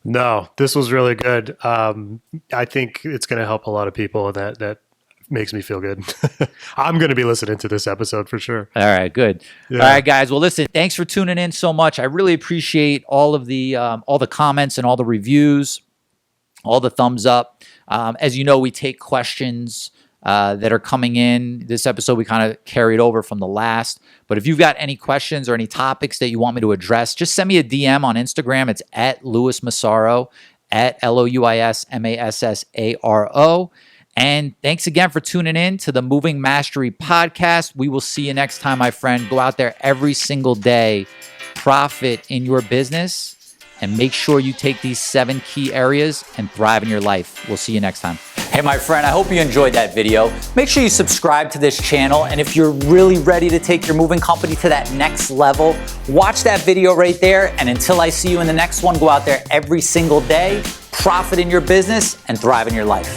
No, this was really good. I think it's going to help a lot of people. That makes me feel good. I'm going to be listening to this episode for sure. All right, good. Yeah. All right, guys. Well, listen, thanks for tuning in so much. I really appreciate all of the comments and all the reviews, all the thumbs up. As you know, we take questions that are coming in. This episode, we kind of carried over from the last. But if you've got any questions or any topics that you want me to address, just send me a DM on Instagram. It's at Louis Massaro, at LOUISMASSARO. And thanks again for tuning in to the Moving Mastery podcast. We will see you next time, my friend. Go out there every single day, profit in your business, and make sure you take these 7 key areas and thrive in your life. We'll see you next time. Hey, my friend, I hope you enjoyed that video. Make sure you subscribe to this channel. And if you're really ready to take your moving company to that next level, watch that video right there. And until I see you in the next one, go out there every single day, profit in your business, and thrive in your life.